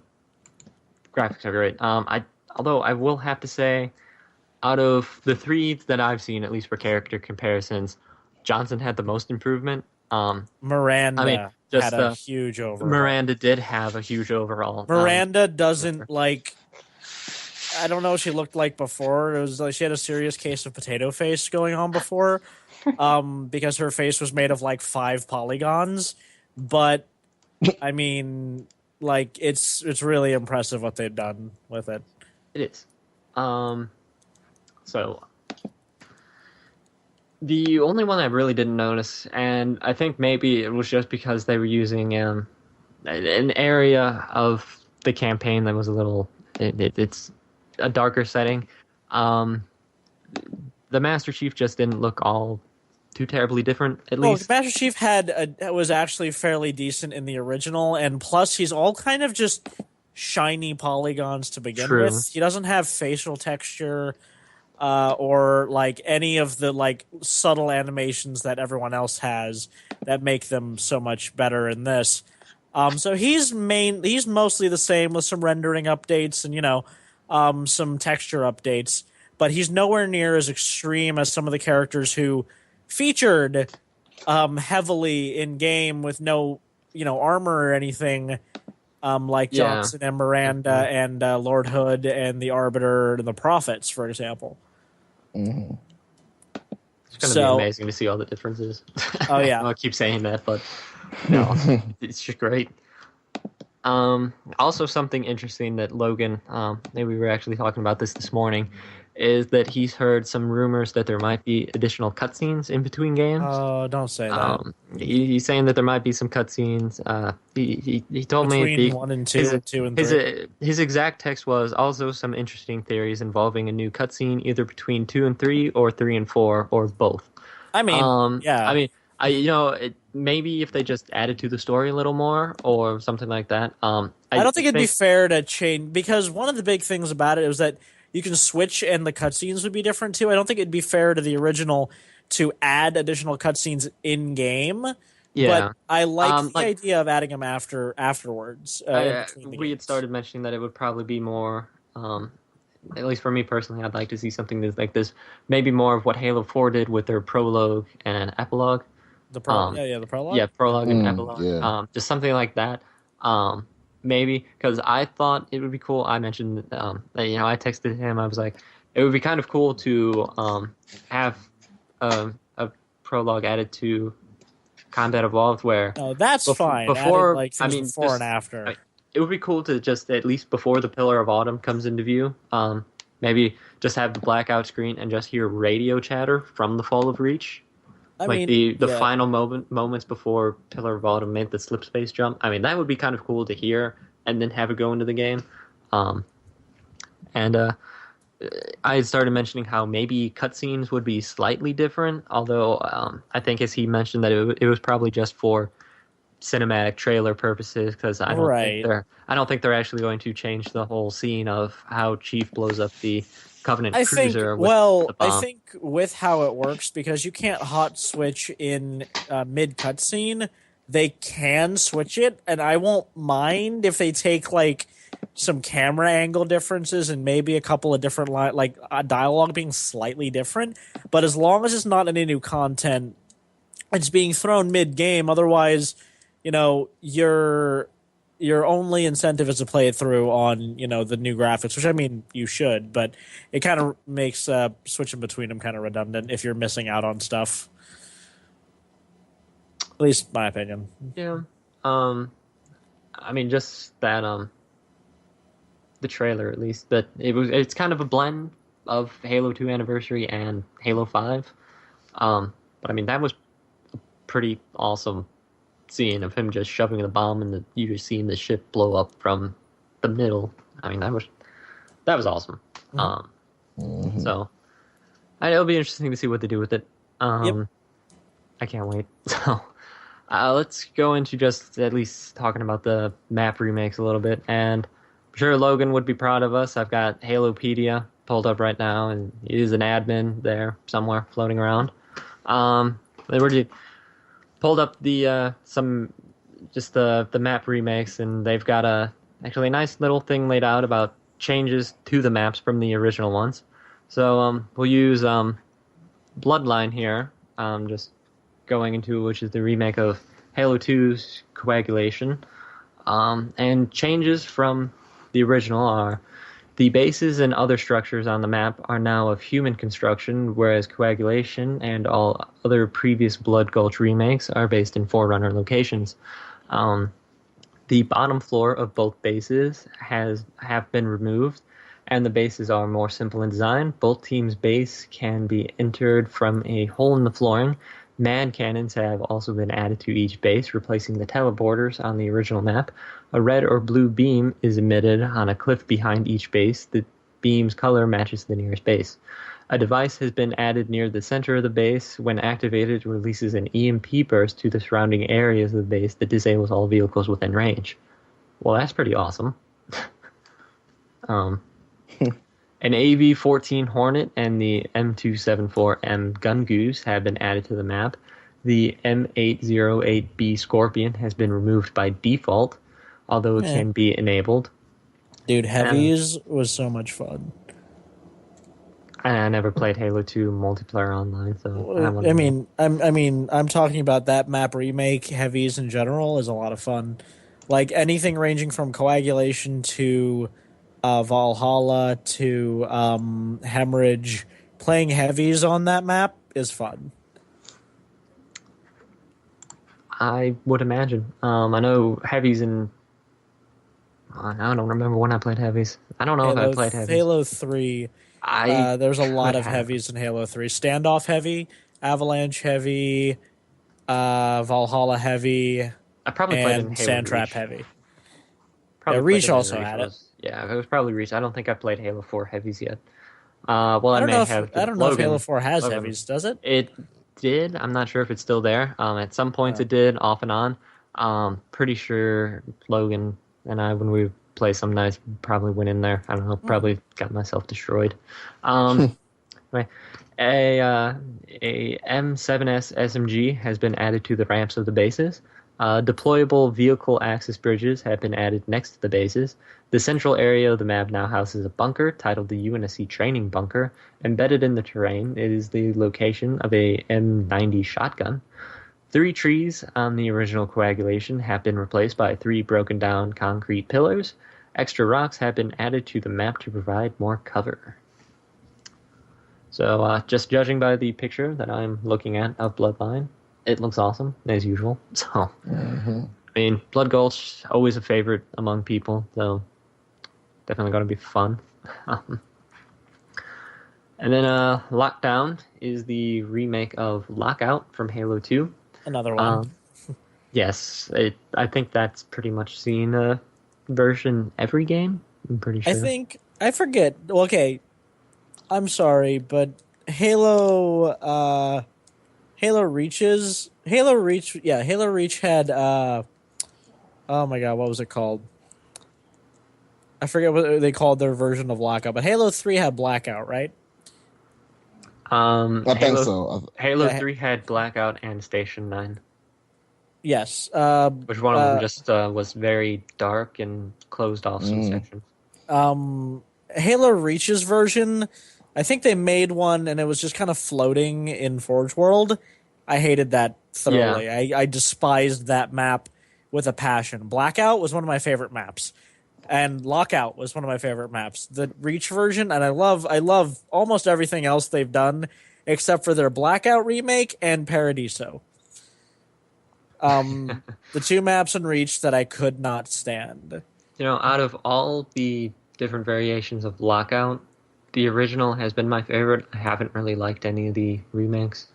graphics are great. Although I will have to say, out of the three that I've seen, at least for character comparisons, Johnson had the most improvement. Miranda had a huge overall. Miranda did have a huge overall. Miranda doesn't like. I don't know what she looked like before. It was like she had a serious case of potato face going on before, because her face was made of like 5 polygons. But I mean, like it's really impressive what they've done with it. It is. So the only one I really didn't notice, and I think maybe it was just because they were using an area of the campaign that was a little. It's a darker setting. The Master Chief just didn't look all too terribly different. At least the Master Chief was actually fairly decent in the original, and plus he's all kind of just shiny polygons to begin True. with. He doesn't have facial texture. Or like any of the like subtle animations that everyone else has that make them so much better in this. So he's mostly the same with some rendering updates and some texture updates, but he's nowhere near as extreme as some of the characters who featured heavily in game with no armor or anything. Like Johnson and Miranda and Lord Hood and the Arbiter and the Prophets, for example. Mm-hmm. It's going to be amazing to see all the differences. Oh yeah, I'll keep saying that, but no, it's just great. Also, something interesting that Logan, maybe we were actually talking about this morning, is that he's heard some rumors that there might be additional cutscenes in between games. Oh, don't say that. He's saying that there might be some cutscenes. He told between me 1 and 2 and 2 and 3. His exact text was also some interesting theories involving a new cutscene, either between 2 and 3 or 3 and 4 or both. I mean, yeah. I mean, maybe if they just added to the story a little more or something like that. I don't think it'd be fair to change, because one of the big things about it was that you can switch and the cutscenes would be different too. I don't think it'd be fair to the original to add additional cutscenes in game. Yeah, but I like the idea of adding them afterwards. We had started mentioning that it would probably be more. At least for me personally, I'd like to see something that's like this. Maybe more of what Halo 4 did with their prologue and epilogue. The prologue. The prologue. Yeah, prologue and epilogue. Yeah. Just something like that. Maybe because I thought it would be cool. I mentioned, I texted him. I was like, it would be kind of cool to have a prologue added to Combat Evolved, where that's fine. Before, before and after. It would be cool to just at least before the Pillar of Autumn comes into view, maybe just have the blackout screen and just hear radio chatter from the Fall of Reach. The final moments before Pillar of Autumn made the slip space jump. I mean, that would be kind of cool to hear and then have it go into the game. I had started mentioning how maybe cutscenes would be slightly different, although I think as he mentioned that it was probably just for cinematic trailer purposes, because I don't think they're actually going to change the whole scene of how Chief blows up the Covenant cruiser. I think with how it works, because you can't hot switch in mid cutscene, they can switch it, and I won't mind if they take like some camera angle differences and maybe a couple of different dialogue being slightly different. But as long as it's not any new content, it's being thrown mid game. Otherwise, your only incentive is to play it through on the new graphics, which I mean you should, but it kind of makes switching between them kind of redundant if you're missing out on stuff. At least my opinion. Yeah. I mean, just that the trailer at least, but it's kind of a blend of Halo 2 Anniversary and Halo 5. But I mean, that was a pretty awesome scene of him just shoving the bomb and you just seeing the ship blow up from the middle. I mean, that was awesome. So it'll be interesting to see what they do with it. Yep. I can't wait. So let's go into just at least talking about the map remakes a little bit. And I'm sure Logan would be proud of us. I've got Halopedia pulled up right now, and he is an admin there somewhere floating around. They were pulled up the the map remakes, and they've got actually a nice little thing laid out about changes to the maps from the original ones. So we'll use Bloodline here, just going into, which is the remake of Halo 2's Coagulation. And changes from the original are the bases and other structures on the map are now of human construction, whereas Coagulation and all other previous Blood Gulch remakes are based in Forerunner locations. The bottom floor of both bases have been removed, and the bases are more simple in design. Both teams' base can be entered from a hole in the flooring. Mad cannons have also been added to each base, replacing the teleporters on the original map. A red or blue beam is emitted on a cliff behind each base. The beam's color matches the nearest base. A device has been added near the center of the base. When activated, it releases an EMP burst to the surrounding areas of the base that disables all vehicles within range. Well, that's pretty awesome. An AV-14 Hornet and the M274M Gun Goose have been added to the map. The M808B Scorpion has been removed by default, although it can be enabled. Dude, Heavies was so much fun. I never played Halo 2 multiplayer online, so I'm talking about that map remake. Heavies in general is a lot of fun. Like anything ranging from Coagulation to Valhalla to Hemorrhage, playing Heavies on that map is fun. I would imagine. I know Heavies in... I don't remember when I played Heavies. I don't know if I played Heavies. Halo 3, there's a lot of Heavies in Halo 3. Standoff Heavy, Avalanche Heavy, Valhalla Heavy, I probably played in Halo Sandtrap Reach. Heavy. Reach also had it. Yeah, it was probably Reach. I don't think I played Halo 4 Heavies yet. I don't know if Halo 4 has Heavies, does it? It did. I'm not sure if it's still there. At some points it did, off and on. Pretty sure Logan and I, when we play some nights, probably went in there. I don't know, probably got myself destroyed. Anyway, a M7S SMG has been added to the ramps of the bases. Deployable vehicle access bridges have been added next to the bases. The central area of the map now houses a bunker titled the UNSC Training Bunker. Embedded in the terrain, it is the location of a M90 shotgun. 3 trees on the original Coagulation have been replaced by 3 broken down concrete pillars. Extra rocks have been added to the map to provide more cover. So just judging by the picture that I'm looking at of Bloodline, it looks awesome, as usual. So, I mean, Blood Gulch, always a favorite among people, so definitely going to be fun. And then Lockdown is the remake of Lockout from Halo 2. Another one. Yes, I think that's pretty much seen a version every game, I'm pretty sure. I forget. Okay, I'm sorry, but Halo Reach had oh my god, what was it called? I forget what they called their version of Lockout, but Halo 3 had Blackout, right? I think so. Halo 3 had Blackout and Station 9. Yes. Which one of them just was very dark and closed off some sections? Halo Reach's version, I think they made one and it was just kind of floating in Forge World. I hated that thoroughly. Yeah. I despised that map with a passion. Blackout was one of my favorite maps. And Lockout was one of my favorite maps. The Reach version, and I love almost everything else they've done except for their Blackout remake and Paradiso. The two maps in Reach that I could not stand. Out of all the different variations of Lockout, the original has been my favorite. I haven't really liked any of the remakes.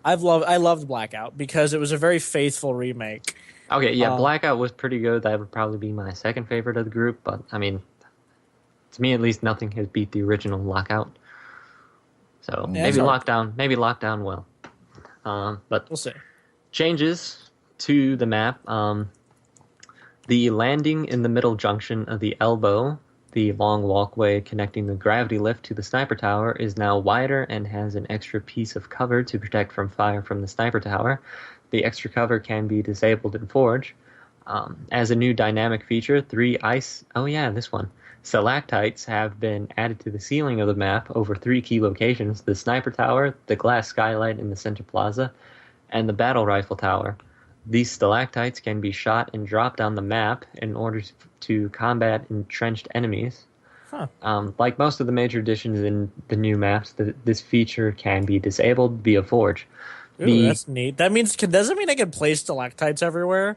I loved Blackout because it was a very faithful remake. Okay, yeah, Blackout was pretty good. That would probably be my second favorite of the group, but I mean, to me at least, nothing has beat the original Lockout. So maybe Lockdown will. But we'll see. Changes to the map. The landing in the middle junction of the elbow, the long walkway connecting the gravity lift to the sniper tower, is now wider and has an extra piece of cover to protect from fire from the sniper tower. The extra cover can be disabled in Forge. As a new dynamic feature, 3 ice... Oh yeah, this one. Stalactites have been added to the ceiling of the map over 3 key locations: the sniper tower, the glass skylight in the center plaza, and the battle rifle tower. These stalactites can be shot and dropped on the map in order to combat entrenched enemies. Like most of the major additions in the new maps, this feature can be disabled via Forge. Ooh, that's neat. That means does it mean I can place stalactites everywhere?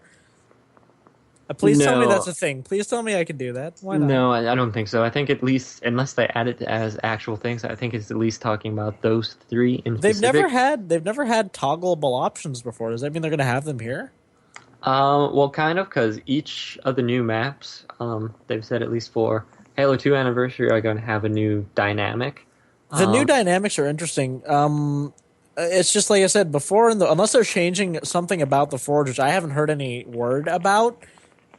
Please tell me that's a thing. Please tell me I can do that. Why not? No, I don't think so. I think at least, unless they add it as actual things, I think it's at least talking about those 3 in They've specific. never had toggleable options before. Does that mean they're going to have them here? Well, kind of, because each of the new maps, they've said at least for Halo 2 Anniversary, are going to have a new dynamic. The new dynamics are interesting. It's just like I said before, unless they're changing something about the Forge, which I haven't heard any word about,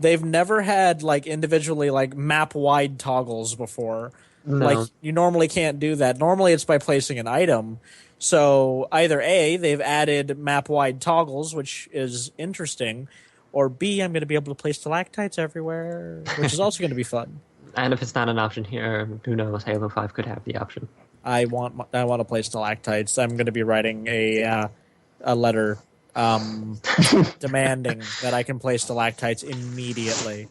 they've never had like individually like map-wide toggles before. No. Like you normally can't do that. Normally it's by placing an item. So either A, they've added map-wide toggles, which is interesting, or B, I'm going to be able to place stalactites everywhere, which is also going to be fun. And if it's not an option here, who knows? Halo 5 could have the option. I want to play stalactites. I'm going to be writing a letter demanding that I can play stalactites immediately.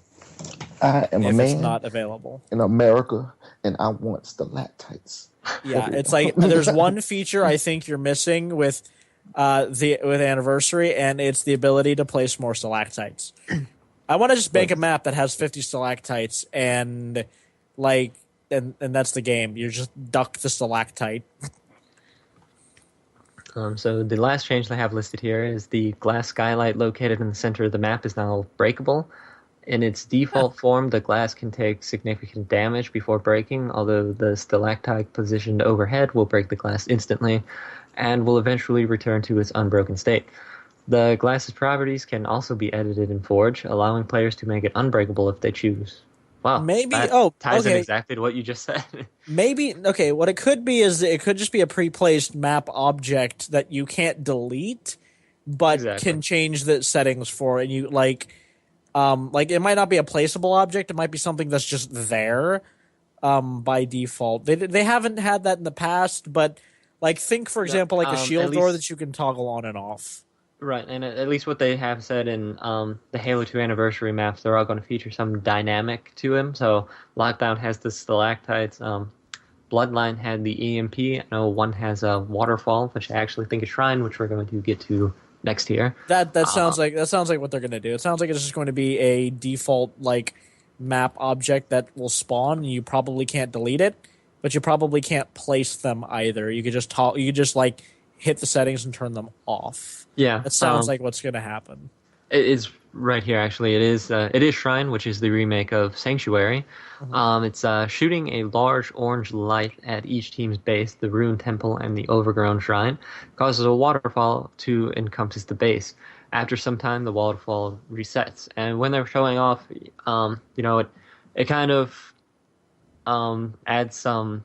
I am a if man it's not available in America, and I want stalactites. Yeah, it's like there's one feature I think you're missing with Anniversary, and it's the ability to place more stalactites. I want to just bank a map that has 50 stalactites and like. And that's the game. You just duck the stalactite. So the last change they have listed here is the glass skylight located in the center of the map is now breakable. In its default form, the glass can take significant damage before breaking, although the stalactite positioned overhead will break the glass instantly and will eventually return to its unbroken state. The glass's properties can also be edited in Forge, allowing players to make it unbreakable if they choose. Wow, maybe. That ties in exactly to what you just said. Maybe. Okay, what it could be is it could just be a pre-placed map object that you can't delete, but can change the settings for. And you like it might not be a placeable object. It might be something that's just there by default. They haven't had that in the past, but like think for example like a shield door that you can toggle on and off. Right, and at least what they have said in the Halo 2 Anniversary maps, they're all going to feature some dynamic to them. So Lockdown has the stalactites, Bloodline had the EMP, I know one has a waterfall, which I actually think is Shrine, which we're going to get to next year. That sounds like what they're going to do. It sounds like it's just going to be a default like map object that will spawn, and you probably can't delete it, but you probably can't place them either. You could just like hit the settings and turn them off. Yeah, that sounds like what's going to happen. It is right here, actually. It is Shrine, which is the remake of Sanctuary. Mm-hmm. It's shooting a large orange light at each team's base, the Ruined Temple and the Overgrown Shrine, causes a waterfall to encompass the base. After some time, the waterfall resets, and when they're showing off, it kind of adds some.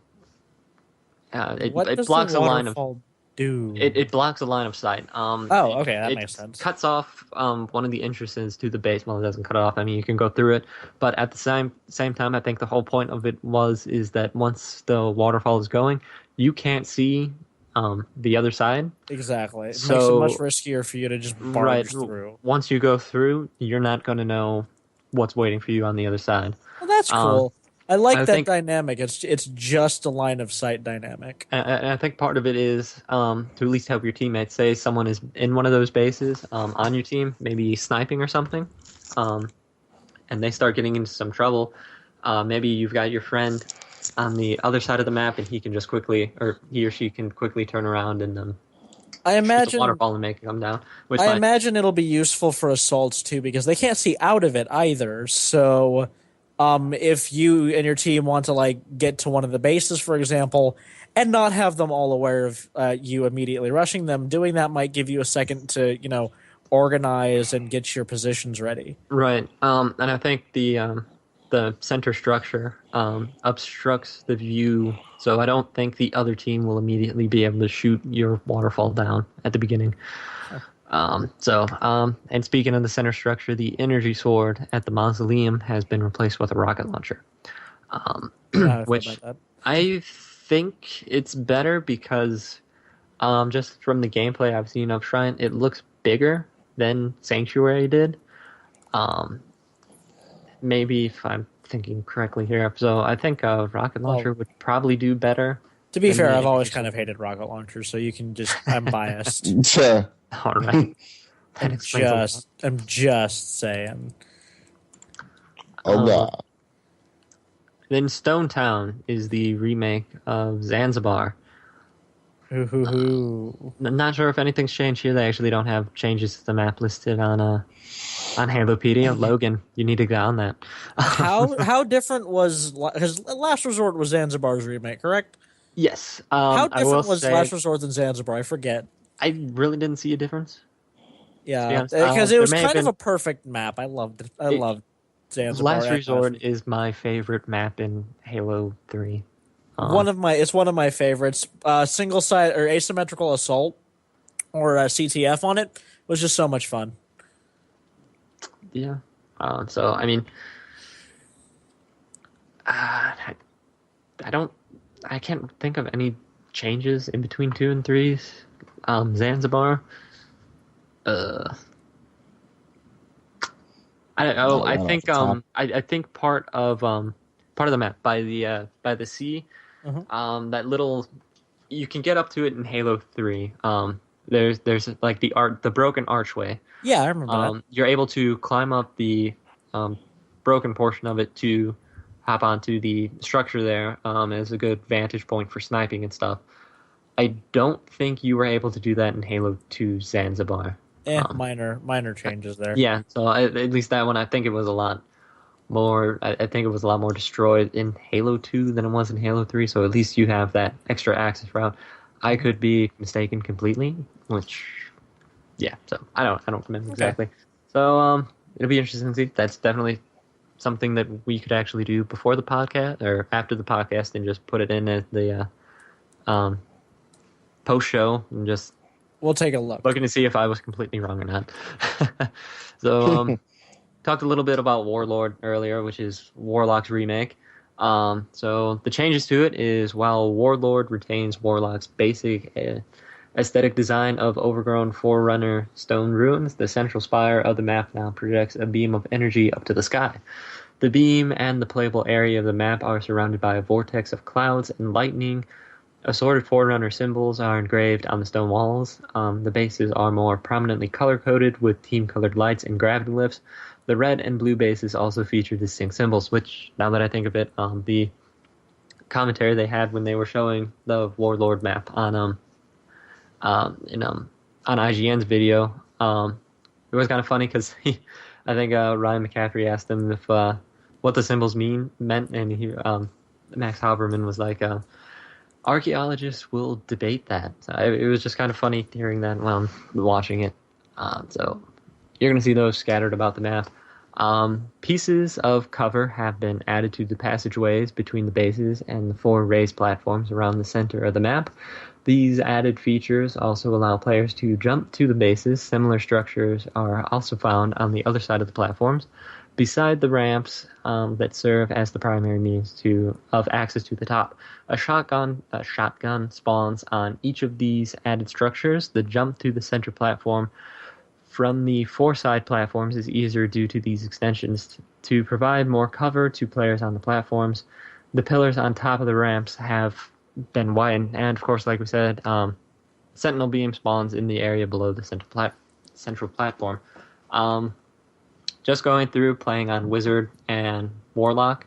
It blocks a line of. do? It blocks a line of sight. Oh, okay, that it makes sense. cuts off one of the entrances to the base. Well, it doesn't cut it off. I mean, you can go through it, but at the same time, I think the whole point of it is that once the waterfall is going, you can't see the other side. Exactly. It makes it So- much riskier for you to just barge through. Once you go through, you're not going to know what's waiting for you on the other side. Well, that's Um, cool. I like I that think- dynamic. It's just a line of sight dynamic. And I think part of it is to at least help your teammates. Say someone is in one of those bases on your team, maybe sniping or something, and they start getting into some trouble. Maybe you've got your friend on the other side of the map, and he or she can quickly turn around and I shoot the imagine waterfall and make it come down. Which I might- imagine it'll be useful for assaults too, because they can't see out of it either. So, if you and your team want to like get to one of the bases, for example, and not have them all aware of you immediately rushing them, doing that might give you a second to organize and get your positions ready. Right. And I think the center structure obstructs the view, so I don't think the other team will immediately be able to shoot your waterfall down at the beginning. And speaking of the center structure, the energy sword at the mausoleum has been replaced with a rocket launcher, How do I feel which about that? I think it's better because just from the gameplay I've seen of Shrine, it looks bigger than Sanctuary did. Maybe if I'm thinking correctly here. So I think a rocket launcher would probably do better. To be and fair, the I've always energy kind of hated rocket launchers, so you can just I'm biased. Yeah. All right. That explains a lot. I'm just saying. Oh Uh, god. Then Stone Town is the remake of Zanzibar. Hoo. Not sure if anything's changed here. They actually don't have changes to the map listed on Halopedia. Logan, you need to get on that. How different was because Last Resort was Zanzibar's remake, correct? Yes. How I will different was say, Last Resort than Zanzibar? I forget. I really didn't see a difference. Yeah, honest. because it There was may have kind of been- a perfect map. I loved it. I It- loved Zanzibar. Last and Resort is my favorite map in Halo 3. It's one of my favorites. Single side or asymmetrical assault or CTF on it was just so much fun. Yeah. So I mean, I can't think of any changes in between 2 and 3's. Zanzibar. I don't know. I Right think off the top. I think part of the map by the sea, that little, you can get up to it in Halo 3. There's like the broken archway. Yeah, I remember that. You're able to climb up the broken portion of it to hop onto the structure there as a good vantage point for sniping and stuff. I don't think you were able to do that in Halo 2 Zanzibar. Minor changes there. Yeah, so at least that one, I think it was a lot more. I think it was a lot more destroyed in Halo 2 than it was in Halo 3. So at least you have that extra access route. I could be mistaken completely, which, yeah. So I don't remember exactly. So it'll be interesting to see. That's definitely something that we could actually do before the podcast or after the podcast, and just put it in as the post show and just We'll take a look. looking to see if I was completely wrong or not. So, talked a little bit about Warlord earlier, which is Warlock's remake. So the changes to it is while Warlord retains Warlock's basic aesthetic design of overgrown Forerunner stone ruins, the central spire of the map now projects a beam of energy up to the sky. The beam and the playable area of the map are surrounded by a vortex of clouds and lightning. Assorted Forerunner symbols are engraved on the stone walls. The bases are more prominently color-coded with team-colored lights and gravity lifts. The red and blue bases also feature distinct symbols, which, now that I think of it, the commentary they had when they were showing the Warlord map on IGN's video, it was kind of funny because I think Ryan McCaffrey asked him if what the symbols meant, and Max Haberman was like, archaeologists will debate that. So it was just kind of funny hearing that while I'm watching it. So you're going to see those scattered about the map. Pieces of cover have been added to the passageways between the bases and the 4 raised platforms around the center of the map. These added features also allow players to jump to the bases. Similar structures are also found on the other side of the platforms, beside the ramps that serve as the primary means of access to the top. A shotgun spawns on each of these added structures. The jump to the center platform from the 4 side platforms is easier due to these extensions. To provide more cover to players on the platforms, the pillars on top of the ramps have been widened, and of course, like we said, Sentinel Beam spawns in the area below the central platform. Just going through playing on Wizard and Warlock,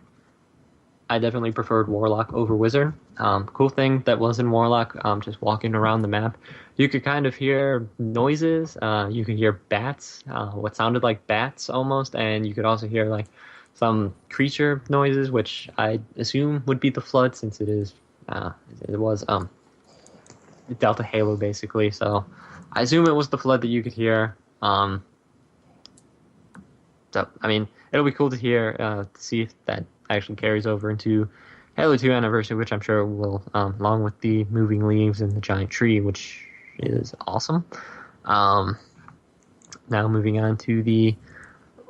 I definitely preferred Warlock over Wizard. Cool thing that was in Warlock, just walking around the map, you could kind of hear noises. You could hear bats, what sounded like bats almost, and you could also hear like some creature noises, which I assume would be the Flood, since it was Delta Halo basically. So I assume it was the Flood that you could hear. So I mean, it'll be cool to hear to see if that actually carries over into Halo 2 Anniversary, which I'm sure will, along with the moving leaves and the giant tree, which is awesome. Now moving on to the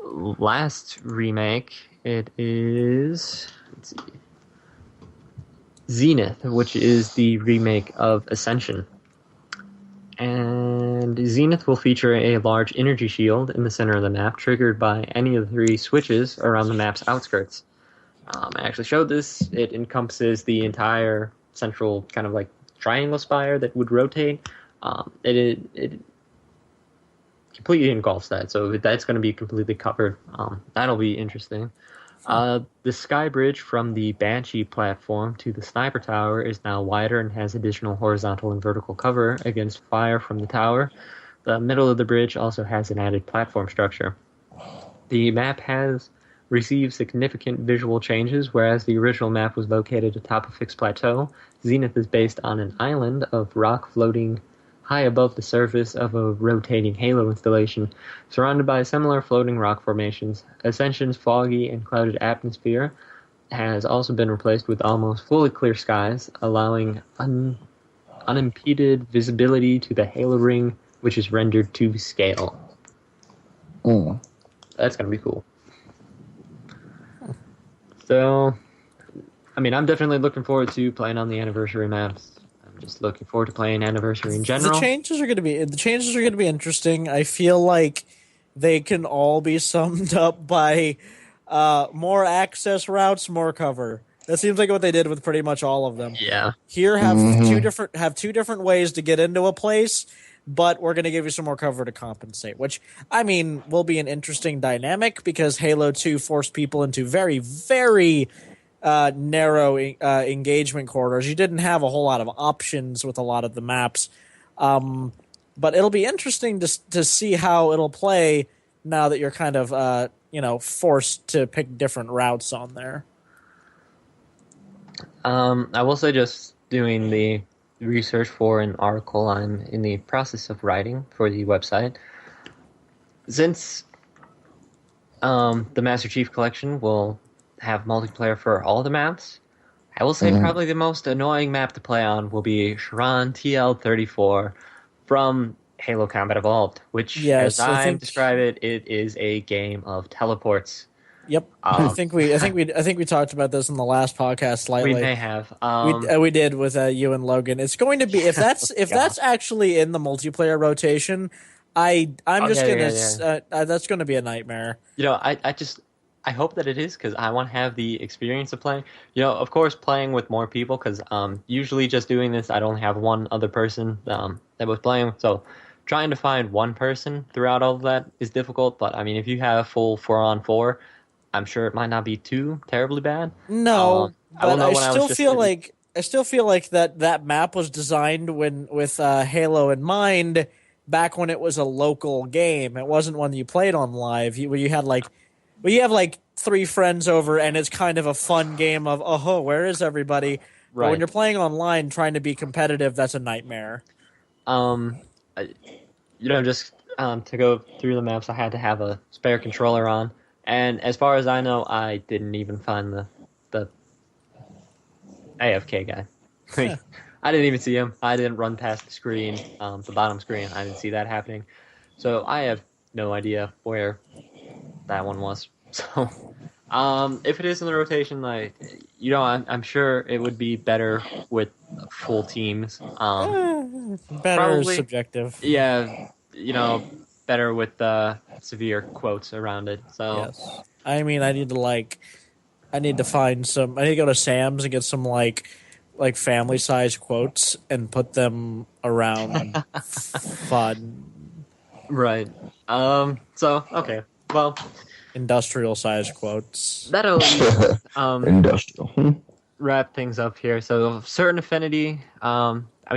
last remake, it is, let's see, Zenith, which is the remake of Ascension. And Zenith will feature a large energy shield in the center of the map, triggered by any of the 3 switches around the map's outskirts. I actually showed this. It encompasses the entire central kind of like triangle spire that would rotate. It completely engulfs that, so that's going to be completely covered. That'll be interesting. The sky bridge from the Banshee platform to the sniper tower is now wider and has additional horizontal and vertical cover against fire from the tower. The middle of the bridge also has an added platform structure. The map has received significant visual changes. Whereas the original map was located atop a fixed plateau, Zenith is based on an island of rock floating high above the surface of a rotating Halo installation, surrounded by similar floating rock formations. Ascension's foggy and clouded atmosphere has also been replaced with almost fully clear skies, allowing unimpeded visibility to the Halo ring, which is rendered to scale. That's going to be cool. So, I mean, I'm definitely looking forward to playing on the Anniversary maps. I'm just looking forward to playing Anniversary in general. The changes are going to be interesting. I feel like they can all be summed up by more access routes, more cover. That seems like what they did with pretty much all of them. Yeah. Here have two different ways to get into a place, but we're going to give you some more cover to compensate, which, I mean, will be an interesting dynamic because Halo 2 forced people into very, very narrow engagement corridors. You didn't have a whole lot of options with a lot of the maps. But it'll be interesting to see how it'll play now that you're kind of, forced to pick different routes on there. I will say, just doing the research for an article I'm in the process of writing for the website, since the Master Chief Collection will have multiplayer for all the maps, I will say probably the most annoying map to play on will be Sharon TL34 from Halo Combat Evolved, which, as I describe it, it is a game of teleports. Yep, I think we talked about this in the last podcast slightly. We may have. We did with you and Logan. It's going to be that's actually in the multiplayer rotation. That's going to be a nightmare. I hope that it is, because I want to have the experience of playing. Of course, playing with more people, because usually just doing this, I'd only have one other person that was playing. So trying to find one person throughout all of that is difficult. But I mean, if you have full 4-on-4, I'm sure it might not be too terribly bad. No, but I still feel like that map was designed with Halo in mind back when it was a local game. It wasn't one that you played on live. You have like 3 friends over, and it's kind of a fun game of, where is everybody? Right. But when you're playing online, trying to be competitive, that's a nightmare. Just to go through the maps, I had to have a spare controller on. And as far as I know, I didn't even find the AFK guy. I didn't even see him. I didn't run past the screen, the bottom screen. I didn't see that happening. So I have no idea where that one was. So, if it is in the rotation, like, I'm sure it would be better with full teams. Better Probably, subjective. yeah, better with severe quotes around it. So, Yes. I mean, I need to find some. I need to go to Sam's and get some like family size quotes and put them around fun right. So okay. Well, industrial size quotes. that'll Industrial. wrap things up here. So, certain Affinity,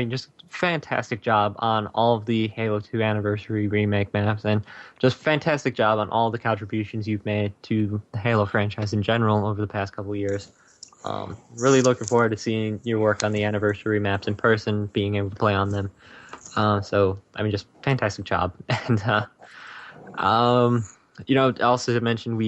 just fantastic job on all of the Halo 2 Anniversary remake maps, and just fantastic job on all the contributions you've made to the Halo franchise in general over the past couple of years. Really looking forward to seeing your work on the Anniversary maps in person, being able to play on them. Just fantastic job. And, also to mention,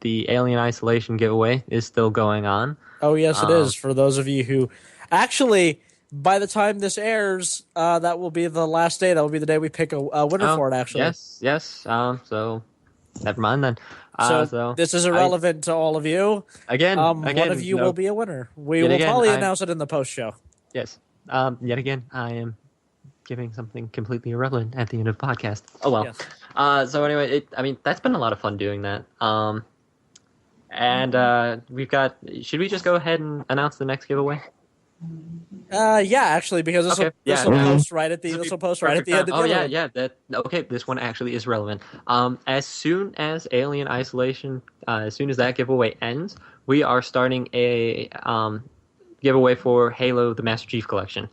the Alien Isolation giveaway is still going on. Oh yes, it is. For those of you who actually, by the time this airs, that will be the last day. That will be the day we pick a winner for it. Actually, yes. So never mind then. So this is irrelevant to all of you. Again, one of you will be a winner. We will probably announce it in the post show. Yes. Yet again, I am giving something completely irrelevant at the end of the podcast. Oh well. Yes. So anyway, that's been a lot of fun doing that. And we've got. Should we just go ahead and announce the next giveaway? Yeah, actually, because this will post right at the end of the Okay, this one actually is relevant. As soon as Alien Isolation, as soon as that giveaway ends, we are starting a giveaway for Halo: The Master Chief Collection.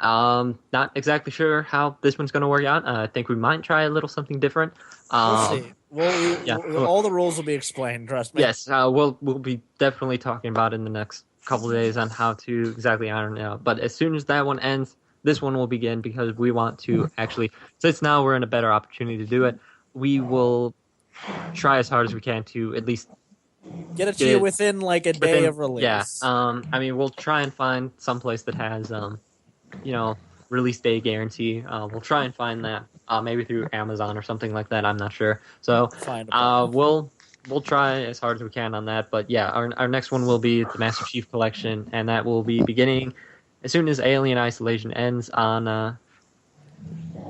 Not exactly sure how this one's going to work out. I think we might try a little something different. We'll see. All the rules will be explained. Trust me. Yes, we'll be definitely talking about it in the next couple of days on how to exactly iron it out. But as soon as that one ends, this one will begin, because we want to actually, since now we're in a better opportunity to do it, we will try as hard as we can to at least get it to you within like a day of release. Yeah. We'll try and find someplace that has release day guarantee. We'll try and find that maybe through Amazon or something like that. I'm not sure. So we'll try as hard as we can on that. But yeah, our next one will be the Master Chief Collection, and that will be beginning as soon as Alien Isolation ends on the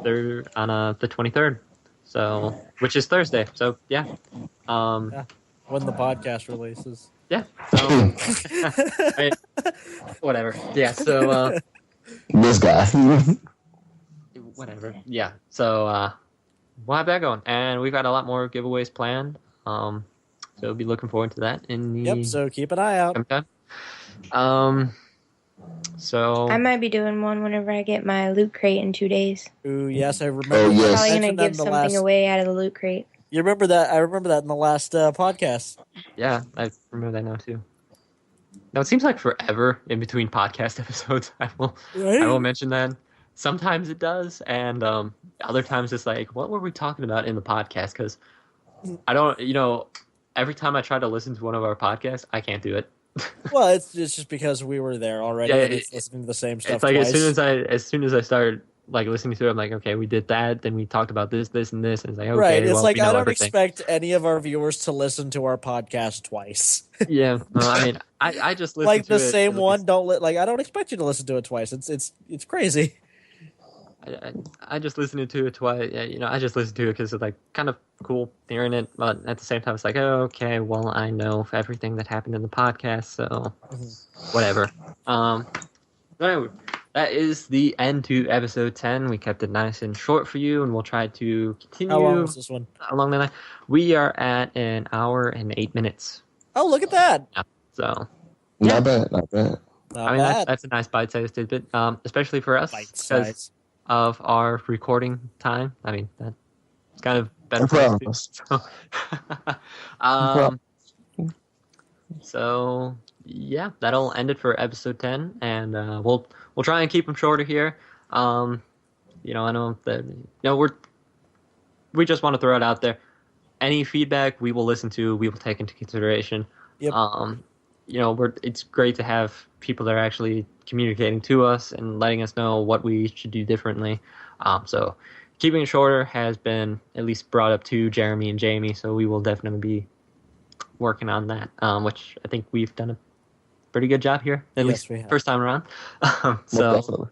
23rd. So, which is Thursday. So yeah. When the podcast releases. Yeah. So, whatever. Yeah. So. This guy. Whatever. Yeah. So we'll have that going, and we've got a lot more giveaways planned. So be looking forward to that in the. Yep. So keep an eye out. So I might be doing one whenever I get my loot crate in 2 days. Ooh, yes, I remember. Oh, yes. Probably gonna give something away out of the loot crate. You remember that? I remember that in the last podcast. Yeah, I remember that now too. Now it seems like forever in between podcast episodes. I will mention that. Sometimes it does, and other times it's like, what were we talking about in the podcast? Because I don't, every time I try to listen to one of our podcasts, I can't do it. Well, it's just because we were there already. Yeah, it's listening to the same stuff. It's like twice. as soon as I started like listening to it, I'm like, okay, we did that, then we talked about this, and this, and it's like, okay, right. It's like I don't everything. expect any of our viewers to listen to our podcast twice. Yeah, I just listen like to the same one. I don't expect you to listen to it twice. It's crazy. I just listened to it twice. I just listened to it because it's like kind of cool hearing it, but at the same time, it's like, oh, okay, well, I know everything that happened in the podcast, so whatever. But anyway, that is the end to episode 10. We kept it nice and short for you, and we'll try to continue. How long is this one? Along the line, we are at an hour and 8 minutes. Oh, look at that! Yeah, so not bad. That's a nice bite-sized tidbit, especially for us because of our recording time. That's kind of better for us. So yeah, that'll end it for episode 10, and we'll try and keep them shorter here. I know that we just want to throw it out there. Any feedback we will listen to, we will take into consideration. Yep. it's great to have people that are actually communicating to us and letting us know what we should do differently. So keeping it shorter has been at least brought up to Jeremy and Jamie, so we will definitely be working on that, which I think we've done a pretty good job here, at least first time around. Definitely.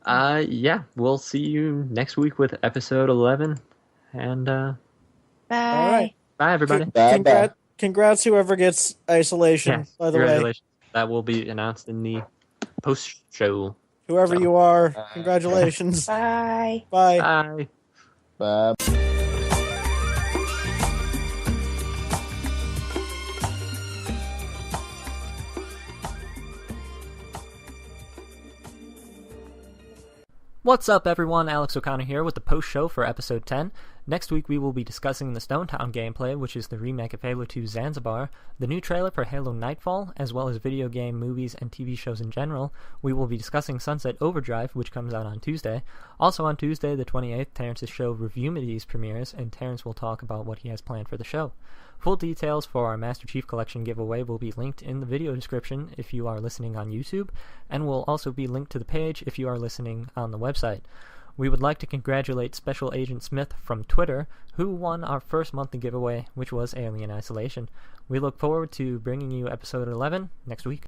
Yeah, we'll see you next week with episode 11, and Bye. All right. Bye, everybody. Bye. Congrats whoever gets isolation, Yes, by the way. congratulations. That will be announced in the post-show. Whoever you are, congratulations. Bye. Bye. Bye. Bye. What's up, everyone? Alex O'Connor here with the post-show for episode 10. Next week we will be discussing the Stonetown gameplay, which is the remake of Halo 2 Zanzibar, the new trailer for Halo Nightfall, as well as video game, movies, and TV shows in general. We will be discussing Sunset Overdrive, which comes out on Tuesday. Also on Tuesday, the 28th, Terence's show Reviewmities premieres, and Terence will talk about what he has planned for the show. Full details for our Master Chief Collection giveaway will be linked in the video description if you are listening on YouTube, and will also be linked to the page if you are listening on the website. We would like to congratulate Special Agent Smith from Twitter, who won our first monthly giveaway, which was Alien Isolation. We look forward to bringing you episode 11 next week.